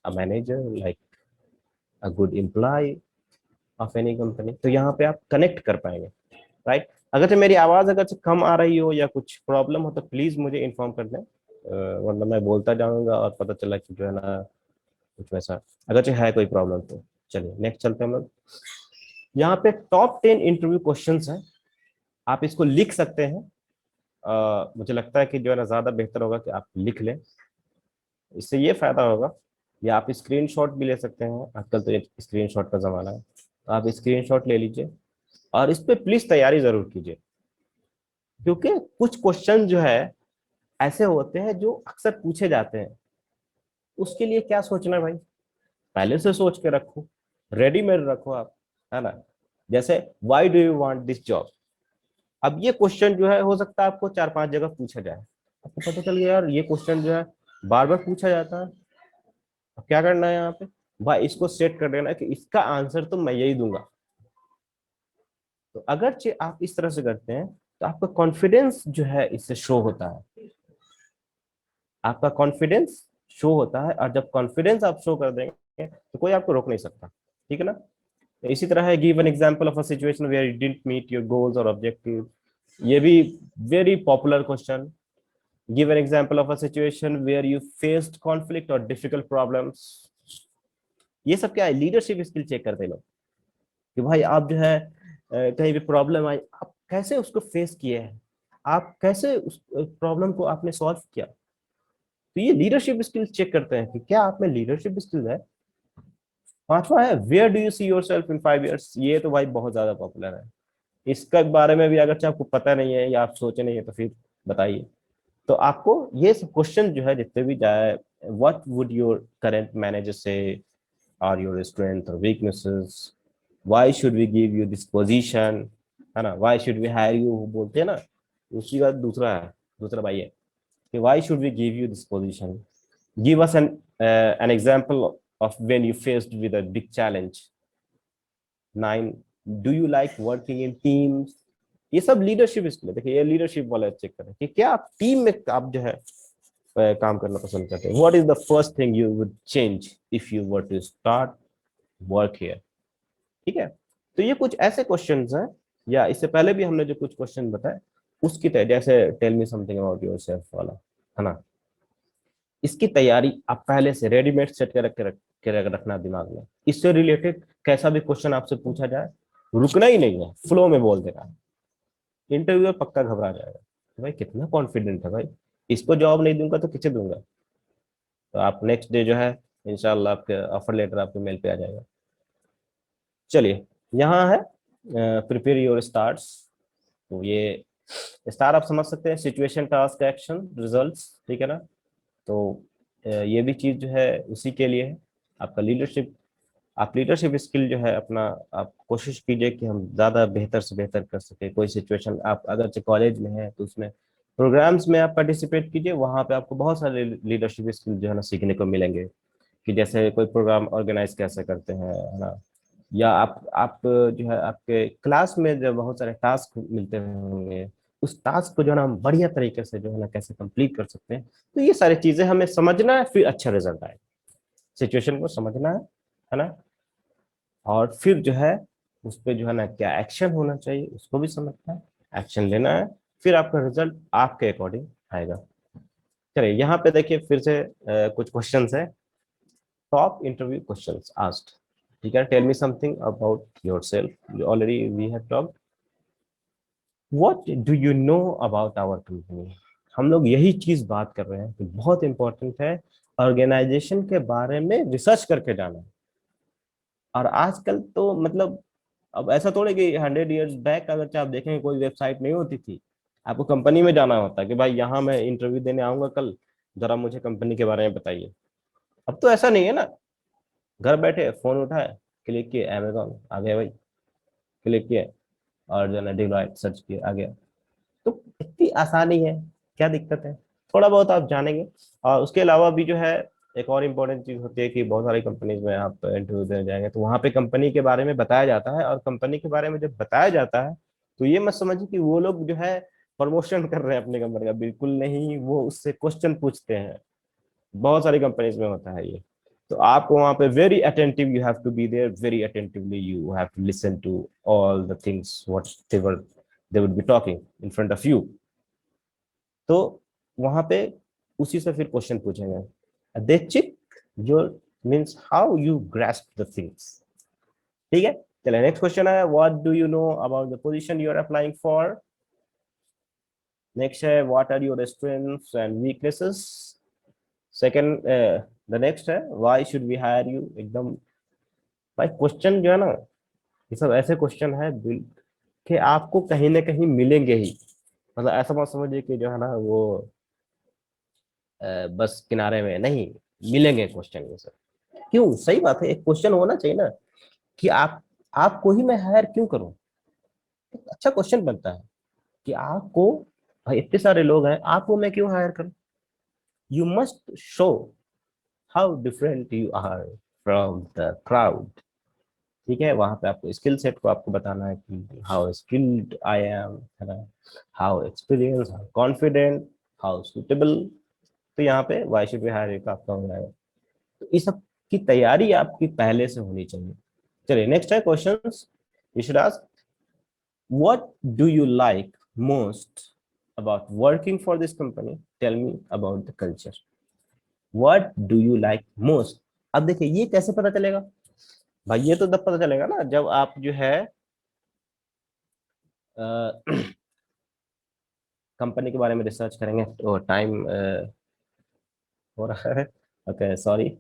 a manager, like a good employee of any company. तो यहाँ पे आप कनेक्ट कर पाएंगे, राइट। अगर से मेरी आवाज अगर से कम आ रही हो या कुछ प्रॉब्लम हो तो प्लीज मुझे इन्फॉर्म कर दें, वरना मैं बोलता जाऊंगा और पता चला कि जो है ना कुछ वैसा अगर से है कोई प्रॉब्लम। तो चलिए नेक्स्ट चलते हैं हम लोग। यहाँ पे टॉप 10 इंटरव्यू क्वेश्चंस हैं, आप इसको लिख सकते हैं। मुझे लगता है कि जो है ना ज्यादा बेहतर होगा कि आप लिख लें, इससे ये फायदा होगा। या आप स्क्रीनशॉट भी ले सकते हैं, आजकल तो स्क्रीनशॉट का जमाना है, तो आप स्क्रीनशॉट ले लीजिए और इस पे प्लीज तैयारी जरूर कीजिए। क्योंकि कुछ क्वेश्चन जो है ऐसे होते हैं जो अक्सर पूछे जाते हैं, उसके लिए क्या सोचना है भाई, पहले से सोच के रखो, रेडीमेड रखो आप, है ना। जैसे why do you want this job, अब ये क्वेश्चन जो है हो सकता है आपको 4-5 जगह पूछा जाए, आपको पता चल गया यार ये क्वेश्चन जो है बार बार पूछा जाता है। अब क्या करना है यहाँ पे, भाई इसको सेट कर देना कि इसका आंसर तो मैं यही दूंगा। तो अगर आप इस तरह से करते हैं तो आपका कॉन्फिडेंस जो है इससे शो होता है, आपका कॉन्फिडेंस शो होता है। और जब कॉन्फिडेंस आप शो कर देंगे तो कोई आपको रोक नहीं सकता, ठीक है ना। तो इसी तरह है give an example of a situation where you didn't meet your goals और ऑब्जेक्टिव, ये भी very popular question. Give an example of a situation where you faced conflict और डिफिकल्ट प्रॉब्लम्स। ये सब क्या है, लीडरशिप स्किल चेक करते हैं लोग कि भाई आप जो है कहीं भी प्रॉब्लम आई आप कैसे उसको फेस किए हैं, आप कैसे उस प्रॉब्लम को आपने सॉल्व किया। तो ये लीडरशिप स्किल्स चेक करते हैं कि क्या आप में लीडरशिप स्किल्स है। पांचवा है where do you see yourself in 5 years, ये तो भाई बहुत ज्यादा पॉपुलर है। इसके बारे में भी अगर आपको पता नहीं है या आप सोचे नहीं है तो फिर बताइए। तो आपको ये सब क्वेश्चन जो है जितने भी जाए, what would your current manager say, are your strength और weaknesses, why should we give you this position, है ना, why should we hire you बोलते हैं ना, उसी का दूसरा है, दूसरा भाई है कि why should we give you this position, give us an example of when you faced with a big challenge. 9, do you like working in teams, ये सब लीडरशिप स्किल है। देखिए ये लीडरशिप वाला चेक करें कि क्या आप टीम में आप जो है काम करना पसंद करते हैं। What is the first thing you would change if you were to start work here. ठीक है, तो ये कुछ ऐसे क्वेश्चंस हैं, या इससे पहले भी हमने जो कुछ क्वेश्चन बताए उसकी जैसे tell me something about yourself वाला, है ना, इसकी तैयारी आप पहले से रेडीमेड सेट कर रखना दिमाग में। इससे रिलेटेड कैसा भी क्वेश्चन आपसे पूछा जाए, रुकना ही नहीं है, फ्लो में बोल देना। इंटरव्यूअर पक्का घबरा जाएगा तो भाई कितना कॉन्फिडेंट है भाई, इसको जॉब नहीं दूंगा तो किसे दूंगा। तो आप नेक्स्ट डे जो है इंशाल्लाह आपके ऑफर लेटर आपके मेल पे आ जाएगा। चलिए, यहाँ है प्रिपेयर योर स्टार्स। तो ये स्टार आप समझ सकते हैं, सिचुएशन, टास्क, एक्शन, रिजल्ट्स, ठीक है ना। तो ये भी चीज जो है उसी के लिए है, आपका लीडरशिप। आप लीडरशिप स्किल जो है अपना, आप कोशिश कीजिए कि हम ज़्यादा बेहतर से बेहतर कर सके। कोई सिचुएशन आप अगर से कॉलेज में है तो उसमें प्रोग्राम्स में आप पार्टिसिपेट कीजिए, वहाँ पे आपको बहुत सारे लीडरशिप स्किल जो है ना सीखने को मिलेंगे, कि जैसे कोई प्रोग्राम ऑर्गेनाइज कैसे करते हैं, है ना। या आप जो है आपके क्लास में जब बहुत सारे टास्क मिलते होंगे, उस टास्क को जो है ना हम बढ़िया तरीके से जो है ना कैसे कंप्लीट कर सकते हैं। तो ये सारी चीजें हमें समझना है, फिर अच्छा रिजल्ट आए। सिचुएशन को समझना है ना, और फिर जो है उस पर जो है ना क्या एक्शन होना चाहिए उसको भी समझना है, एक्शन लेना है, फिर आपका रिजल्ट आपके अकॉर्डिंग आएगा। चलिए यहाँ पे देखिए फिर से कुछ क्वेश्चंस है, टॉप इंटरव्यू क्वेश्चंस आस्क्ड। ठीक है, tell me something about yourself, already we have talked. What do you know about our company. हम लोग यही चीज बात कर रहे हैं कि बहुत इंपॉर्टेंट है ऑर्गेनाइजेशन के बारे में रिसर्च करके जाना। और आजकल तो मतलब अब ऐसा थोड़े कि 100 ईयर्स बैक अगर आप देखेंगे कोई वेबसाइट नहीं होती थी, आपको कंपनी में जाना होता कि भाई यहाँ मैं इंटरव्यू देने आऊंगा कल, जरा मुझे कंपनी के बारे में बताइए। अब तो ऐसा नहीं है ना, घर बैठे फोन उठाए, क्लिक किए, अमेजोन आ गया भाई, क्लिक किए और जो है ना डिलॉयट सर्च किए, आ गया। तो इतनी आसानी है, क्या दिक्कत है, थोड़ा बहुत आप जानेंगे। और उसके अलावा भी जो है एक और इम्पोर्टेंट चीज होती है कि बहुत सारी कंपनीज में आप इंटरव्यू देने जाएंगे तो वहाँ पे कंपनी के बारे में बताया जाता है, और कंपनी के बारे में जब बताया जाता है तो ये मत समझिए कि वो लोग जो है प्रमोशन कर रहे हैं अपनी कंपनी का, बिल्कुल नहीं, वो उससे क्वेश्चन पूछते हैं। बहुत सारी कंपनीज में होता है ये। तो आपको वहाँ पे very attentive, you have to be there very attentively, you have to listen to all the things what they would be talking in front of you. तो वहां पे उसी से फिर क्वेश्चन पूछेंगे, they check your means how you grasp the things. ठीक है, चलिए नेक्स्ट क्वेश्चन है, what do you know about the position you are applying for. Next है, what are your strengths and weaknesses. Second, the next है, why should we hire you. एकदम भाई question जो है ना, ये सब ऐसे क्वेश्चन है कि आपको कहीं ना कहीं मिलेंगे ही। मतलब ऐसा मत समझिए कि जो है ना वो बस किनारे में नहीं, मिलेंगे क्वेश्चन ये सब। क्यों, सही बात है, एक क्वेश्चन होना चाहिए ना कि आपको ही मैं हायर क्यों करूं। एक अच्छा क्वेश्चन बनता है कि आपको, भाई इतने सारे लोग हैं, आपको मैं क्यों हायर करूं। You must show how different you are from the crowd. ठीक है, वहां पे आपको स्किल सेट को आपको बताना है कि हाउ स्किल्ड आई एम, है ना, how experience, how confident, how suitable. तो यहाँ पे वाई शुड बी हायर का आपका हो जाएगा। तो इस सब की तैयारी आपकी पहले से होनी चाहिए। चलिए नेक्स्ट है questions, you should ask, what do you like most about working for this company, tell me about the culture. What do you like most. अब देखिए ये कैसे पता चलेगा भाई, ये तो तब पता चलेगा ना जब आप जो है कंपनी के बारे में रिसर्च करेंगे। तो टाइम हो रहा है, okay sorry.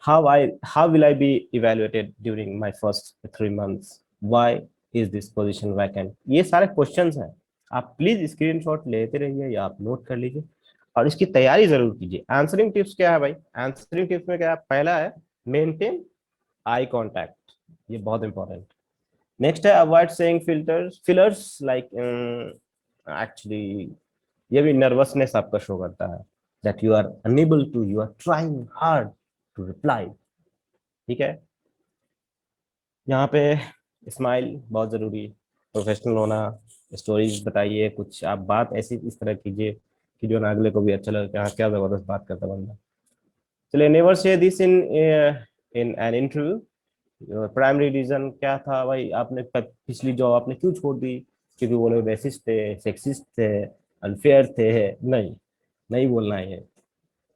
How will I be evaluated during my first 3 months? Why is this position vacant? ये सारे क्वेश्चंस हैं, आप प्लीज स्क्रीनशॉट लेते रहिए या आप नोट कर लीजिए और इसकी तैयारी जरूर कीजिए। आंसरिंग टिप्स क्या है भाई, आंसरिंग टिप्स में क्या है, पहला है मेंटेन आई कांटेक्ट, ये बहुत इंपॉर्टेंट। नेक्स्ट है avoid saying fillers like, actually ये भी नर्वसनेस आपका शो करता है, that you are unable to, you are trying hard to reply. ठीक है, यहाँ पे स्माइल बहुत जरूरी, प्रोफेशनल होना, स्टोरीज बताइए कुछ, आप बात ऐसी इस तरह कीजिए कि जो ना अगले को भी अच्छा लगे कि हाँ क्या जबरदस्त बात करता बंदा। चलिए, never say this in in an interview, primary reason क्या था भाई, आपने पिछली जॉब आपने क्यों छोड़ दी? क्योंकि वो लोग रेसिस्ट थे, सेक्सिस्ट थे, अनफेयर थे? नहीं, नहीं बोलना है ये।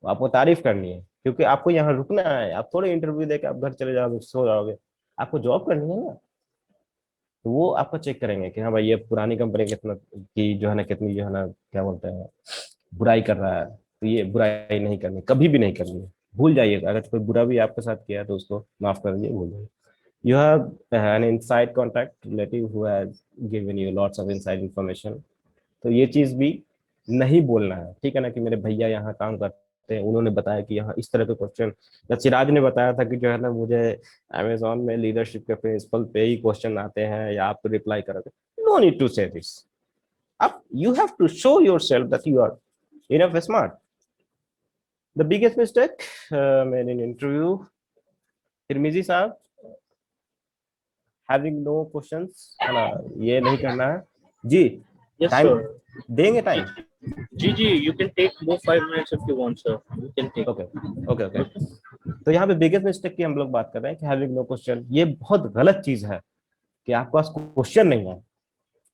आपको तारीफ करनी है, क्योंकि आपको यहाँ रुकना है। आप थोड़े इंटरव्यू देके आप घर चले जाओगे, सो जाओगे। आपको जॉब करनी है ना। तो वो आपको चेक करेंगे कि हाँ भाई ये पुरानी कंपनी कितना की जो है ना, कितनी जो है ना, क्या बोलते हैं, बुराई कर रहा है। तो ये बुराई नहीं करनी, कभी भी नहीं करनी है। भूल जाइए, अगर कोई बुरा भी आपके साथ किया है तो उसको माफ कर दीजिए, भूल जाइए। You have an inside contact relative who has given you lots of inside information. तो ये चीज भी नहीं बोलना है, ठीक है ना, कि मेरे भैया यहाँ काम करते हैं, उन्होंने बताया कि यहाँ इस तरह के क्वेश्चन, या चिराज ने बताया था कि जो है ना मुझे अमेजोन में लीडरशिप के प्रिंसिपल पे ही क्वेश्चन आते हैं, या आप रिप्लाई करोगे। No need to say this. आप you have to show yourself that you are enough smart. The biggest mistake made in interview, Tirmizi साहब, हैविंग नो क्वेश्चंस, है ना, ये नहीं करना है जी। Yes, time sir. देंगे time? Gigi, you can take more 5 minutes if you want, sir. You can take. Okay okay okay. तो यहाँ पे बिगेस्ट मिस्टेक की हम लोग बात कर रहे हैं कि हैविंग नो क्वेश्चन। ये बहुत गलत चीज है कि आपके पास क्वेश्चन नहीं है।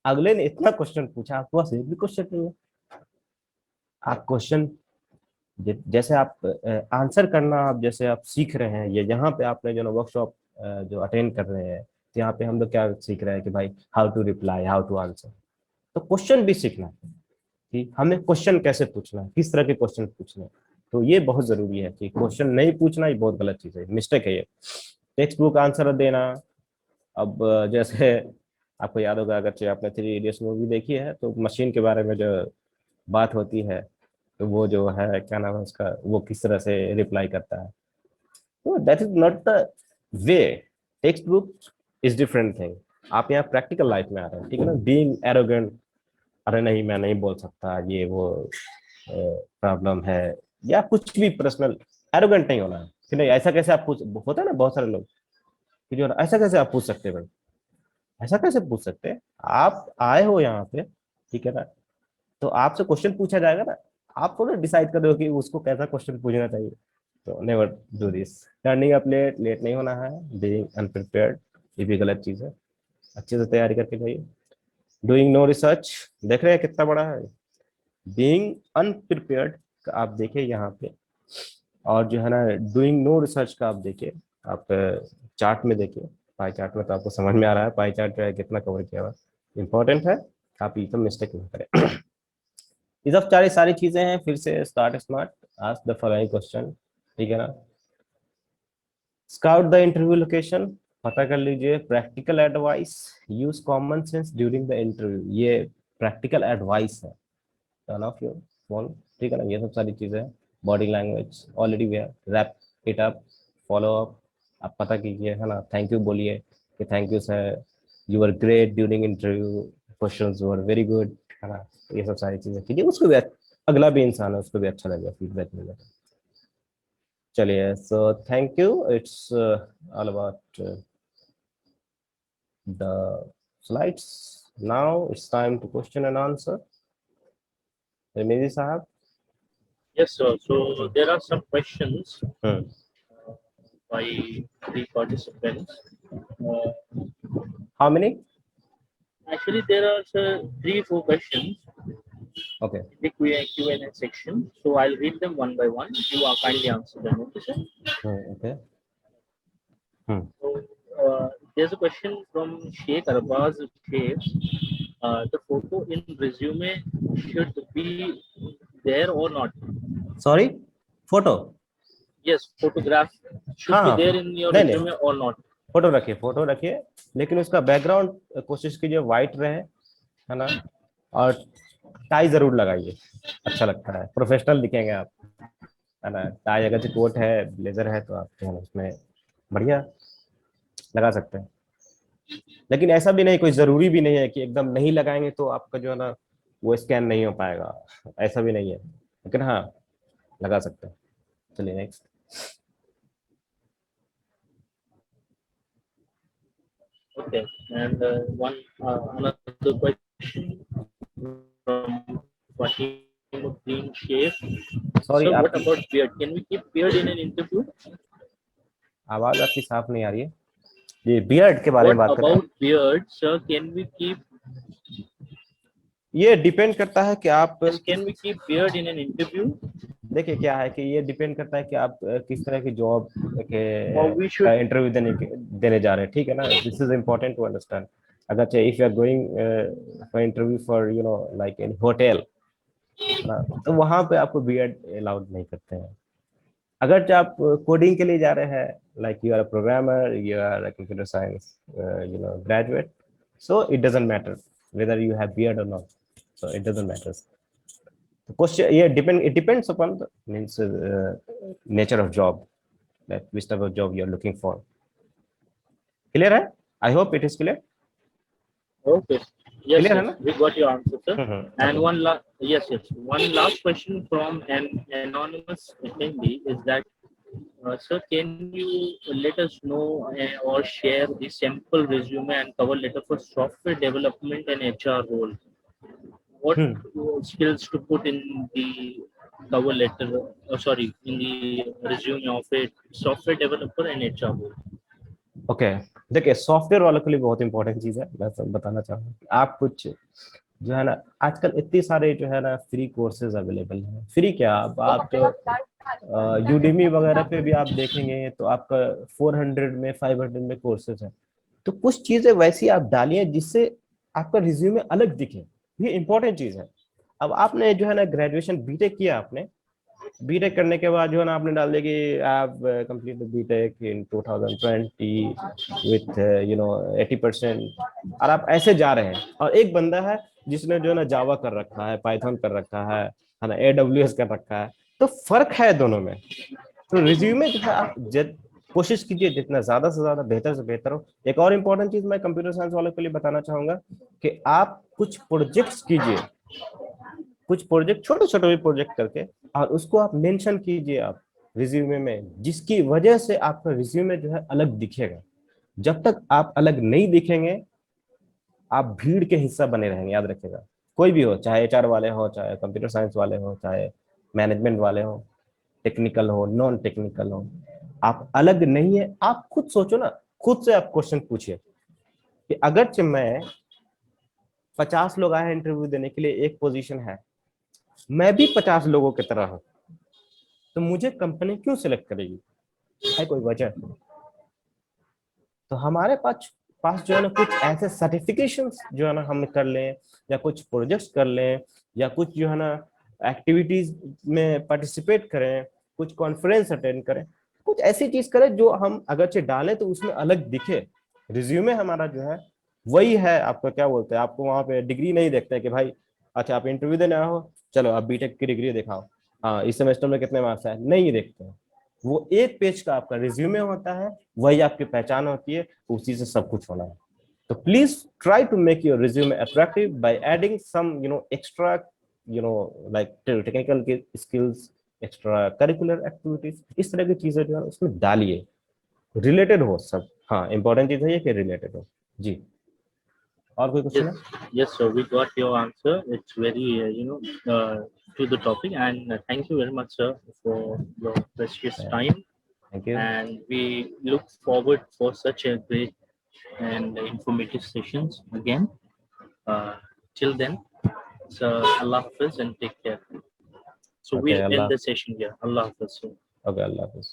अगले ने इतना क्वेश्चन पूछा, आपके पास एक भी क्वेश्चन नहीं है। आप क्वेश्चन जैसे आप आंसर करना, आप जैसे आप सीख रहे हैं, ये यहाँ पे आपने जो वर्कशॉप जो अटेंड कर रहे हैं, तो यहाँ पे हम लोग क्या सीख रहे हैं कि भाई how to reply, how to answer. तो क्वेश्चन भी सीखना है कि हमें क्वेश्चन कैसे पूछना है, किस तरह के क्वेश्चन पूछने हैं। तो ये बहुत जरूरी है कि क्वेश्चन नहीं पूछना, ये बहुत गलत चीज है, मिस्टेक है ये। टेक्स्ट बुक आंसर देना। अब जैसे आपको याद होगा, अगर आपने थ्री इडियट्स मूवी देखी है, तो मशीन के बारे में जो बात होती है, तो वो जो है क्या नाम है उसका, वो किस तरह से रिप्लाई करता है। तो that is not the way. Text book is different thing. आप यहाँ प्रैक्टिकल लाइफ में आ रहे हैं, ठीक है ना। बीइंग एरोगेंट, अरे नहीं मैं नहीं बोल सकता, ये वो प्रॉब्लम है, या कुछ भी पर्सनल, एरोगेंट नहीं होना है कि नहीं ऐसा कैसे आप पूछ, होता है ना बहुत सारे लोग कि जो ऐसा कैसे आप पूछ सकते हैं भाई, ऐसा कैसे पूछ सकते हैं? आप आए हो यहाँ पे, ठीक है ना, तो आपसे क्वेश्चन पूछा जाएगा ना। आप थोड़ा डिसाइड कर रहे हो कि उसको कैसा क्वेश्चन पूछना चाहिए। तो never do this. Turning up late, late नहीं होना है। बीइंग अनप्रिपेयर्ड, ये भी गलत चीज है। अच्छे से तैयारी करके जाइए। डूइंग नो रिसर्च, देख रहे हैं कितना बड़ा है। बीइंग अनप्रिपेयर्ड का आप देखिए यहाँ पे, और जो है ना डूइंग नो रिसर्च का आप देखिए, आप चार्ट में देखिए, पाई चार्ट में, तो आपको समझ में आ रहा है पाई चार्ट जो है कितना कवर किया हुआ। इंपॉर्टेंट है, आप ये तो मिस्टेक नहीं करें। ये सब सारी सारी चीजें हैं। फिर से start smart, ask the following question, ठीक है ना। स्काउट द इंटरव्यू लोकेशन, पता कर लीजिए। Practical advice, use common sense during the interview, ये प्रैक्टिकल एडवाइस है। टर्न ऑफ योर फोन, ठीक है ना। ये सब सारी चीजें हैं। Body language already way, wrap it up, follow up, आप पता कीजिए, है ना। थैंक यू बोलिए कि thank you sir, you are great during interview, questions were very good, है ना। ये सब सारी चीजें कीजिए, उसको भी अगला भी इंसान है, उसको भी अच्छा लगेगा, फीडबैक मिलेगा। चलिए, so thank you. It's all about the slides. Now it's time to question and answer. Remedi Sahab. Yes, sir. So there are some questions Hmm. by the participants. Uh, How many? Actually, there are, sir, 3 4 questions Okay. in the Q&A section. So I'll read them one by one. You are kindly answer them. Okay, sir. Okay. Hmm. So there's a question from Sheikh Arbaz Sheikh. The photo in resume should be there or not? Sorry? Photo? Yes, photograph should be हाँ, there in your नहीं resume नहीं, or not? Photo रखिए, लेकिन उसका background कोशिश कीजिए white रहे, है ना। और टाई जरूर लगाइए, अच्छा लगता है, प्रोफेशनल दिखेंगे आप, है ना। टाई अगर जो कोट है, ब्लेजर है, तो आप जो है ना उसमें बढ़िया लगा सकते हैं। लेकिन ऐसा भी नहीं, कोई जरूरी भी नहीं है कि एकदम नहीं लगाएंगे तो आपका जो है ना वो स्कैन नहीं हो पाएगा, ऐसा भी नहीं है, लेकिन हाँ लगा सकते हैं। चलिए next. Okay, and another question from Fahimuddin Sheikh. Sorry, So, what आपकी about beard? Can we keep beard in an interview? आवाज आपकी साफ नहीं आ रही है। ये बियर्ड के बारे में What बात कर रहे हैं। about beard, sir? Can we keep ये डिपेंड करता है कि आप can we keep beard in an interview? देखिए क्या है कि ये डिपेंड करता है कि आप किस तरह की job Or we should interview देने जा रहे हैं, ठीक है ना। This is important to understand. अगर if you are going for interview for you know like in hotel ना, तो वहां पे आपको बीएड अलाउड नहीं करते हैं। अगर आप कोडिंग के लिए जा रहे हैं, like you are a programmer, you are a computer science you know graduate, so it doesn't matter whether you have beard or not, so it doesn't matter. The question, yeah, it depends upon the means nature of job, that which type of job you are looking for. Clear है? I hope it is clear. okay. Yes, Clear है yes, ना? we got your answer, sir. And Okay. one last question from an anonymous attendee is that, sir, can you let us know or share the sample resume and cover letter for software development and HR role? What skills to put in the cover letter? Sorry, in the resume of a software developer and HR role. Okay, देखिए software वालों के लिए बहुत important चीज है, मैं सब बताना चाहूंगा कि आप कुछ जो है ना, आजकल इतने सारे जो है ना फ्री कोर्सेज अवेलेबल हैं। फ्री क्या, आप यूडेमी वगैरह पे भी आप देखेंगे तो आपका 400 में 500 में कोर्सेज है। तो कुछ चीजें वैसी आप डालिए जिससे आपका रिज्यूमे अलग दिखे, ये इंपॉर्टेंट चीज है। अब आपने जो है ना ग्रेजुएशन बीटेक किया, आपने बीटेक करने के बाद जो है ना आपने डाल दिया कि आप complete BTech in 2020 with you know 80%, और आप ऐसे जा रहे हैं। और एक बंदा है जिसने जो है ना जावा कर रखा है, पाइथन कर रखा है ना, AWS कर रखा है, तो फर्क है दोनों में। तो रिज्यूमे जो है आप कोशिश कीजिए जितना ज्यादा से ज्यादा बेहतर से बेहतर हो। एक और इम्पोर्टेंट चीज मैं कंप्यूटर साइंस वालों के लिए बताना चाहूंगा कि आप कुछ प्रोजेक्ट्स कीजिए, कुछ प्रोजेक्ट छोटे छोटे भी प्रोजेक्ट करके, और उसको आप मेंशन कीजिए आप रिज्यूमे में, जिसकी वजह से आपका रिज्यूमे जो है अलग दिखेगा। जब तक आप अलग नहीं दिखेंगे, आप भीड़ के हिस्सा बने रहेंगे। याद रखिएगा, कोई भी हो, चाहे HR वाले हो, चाहे कंप्यूटर साइंस वाले हो, चाहे मैनेजमेंट वाले हो, टेक्निकल हो, नॉन टेक्निकल हो, आप अलग नहीं है। आप खुद सोचो ना, खुद से आप क्वेश्चन पूछिए कि अगर मैं 50 लोग आए हैं इंटरव्यू देने के लिए, एक पोजीशन है, मैं भी 50 लोगों की तरह हूं, तो मुझे कंपनी क्यों सिलेक्ट करेगी? है कोई वजह? तो हमारे पास जो है ना कुछ ऐसे सर्टिफिकेशंस जो है ना हम कर लें, या कुछ प्रोजेक्ट्स कर लें, या कुछ जो है ना एक्टिविटीज में पार्टिसिपेट करें, कुछ कॉन्फ्रेंस अटेंड करें, कुछ ऐसी चीज करें जो हम अगरचे डालें तो उसमें अलग दिखे। रिज्यूमे हमारा जो है वही है, आपका क्या बोलते हैं, आपको वहां पे डिग्री नहीं देखते हैं कि भाई अच्छा आप इंटरव्यू देने आए हो, चलो आप बीटेक की डिग्री दिखाओ, हाँ इस सेमेस्टर में कितने मार्क्स आए, नहीं देखते हैं। वो एक पेज का आपका रिज्यूमे होता है, वही आपकी पहचान होती है, उसी से सब कुछ होना है। तो please try to make your resume attractive by adding some extra like technical skills, extra curricular activities, इस तरह की चीजें जो है उसमें डालिए, रिलेटेड हो सब। हाँ इंपॉर्टेंट चीज है ये कि रिलेटेड हो। जी, और कोई क्वेश्चन Yes, है? yes, sir. We got your answer. It's very, to the topic. And thank you very much, sir, for your precious time. Thank you. And we look forward for such a great and informative sessions again. Uh, Till then, so Allah Hafiz and take care. So okay we'll end Allah, the session here. Allah Hafiz. Sir. Okay Allah Hafiz.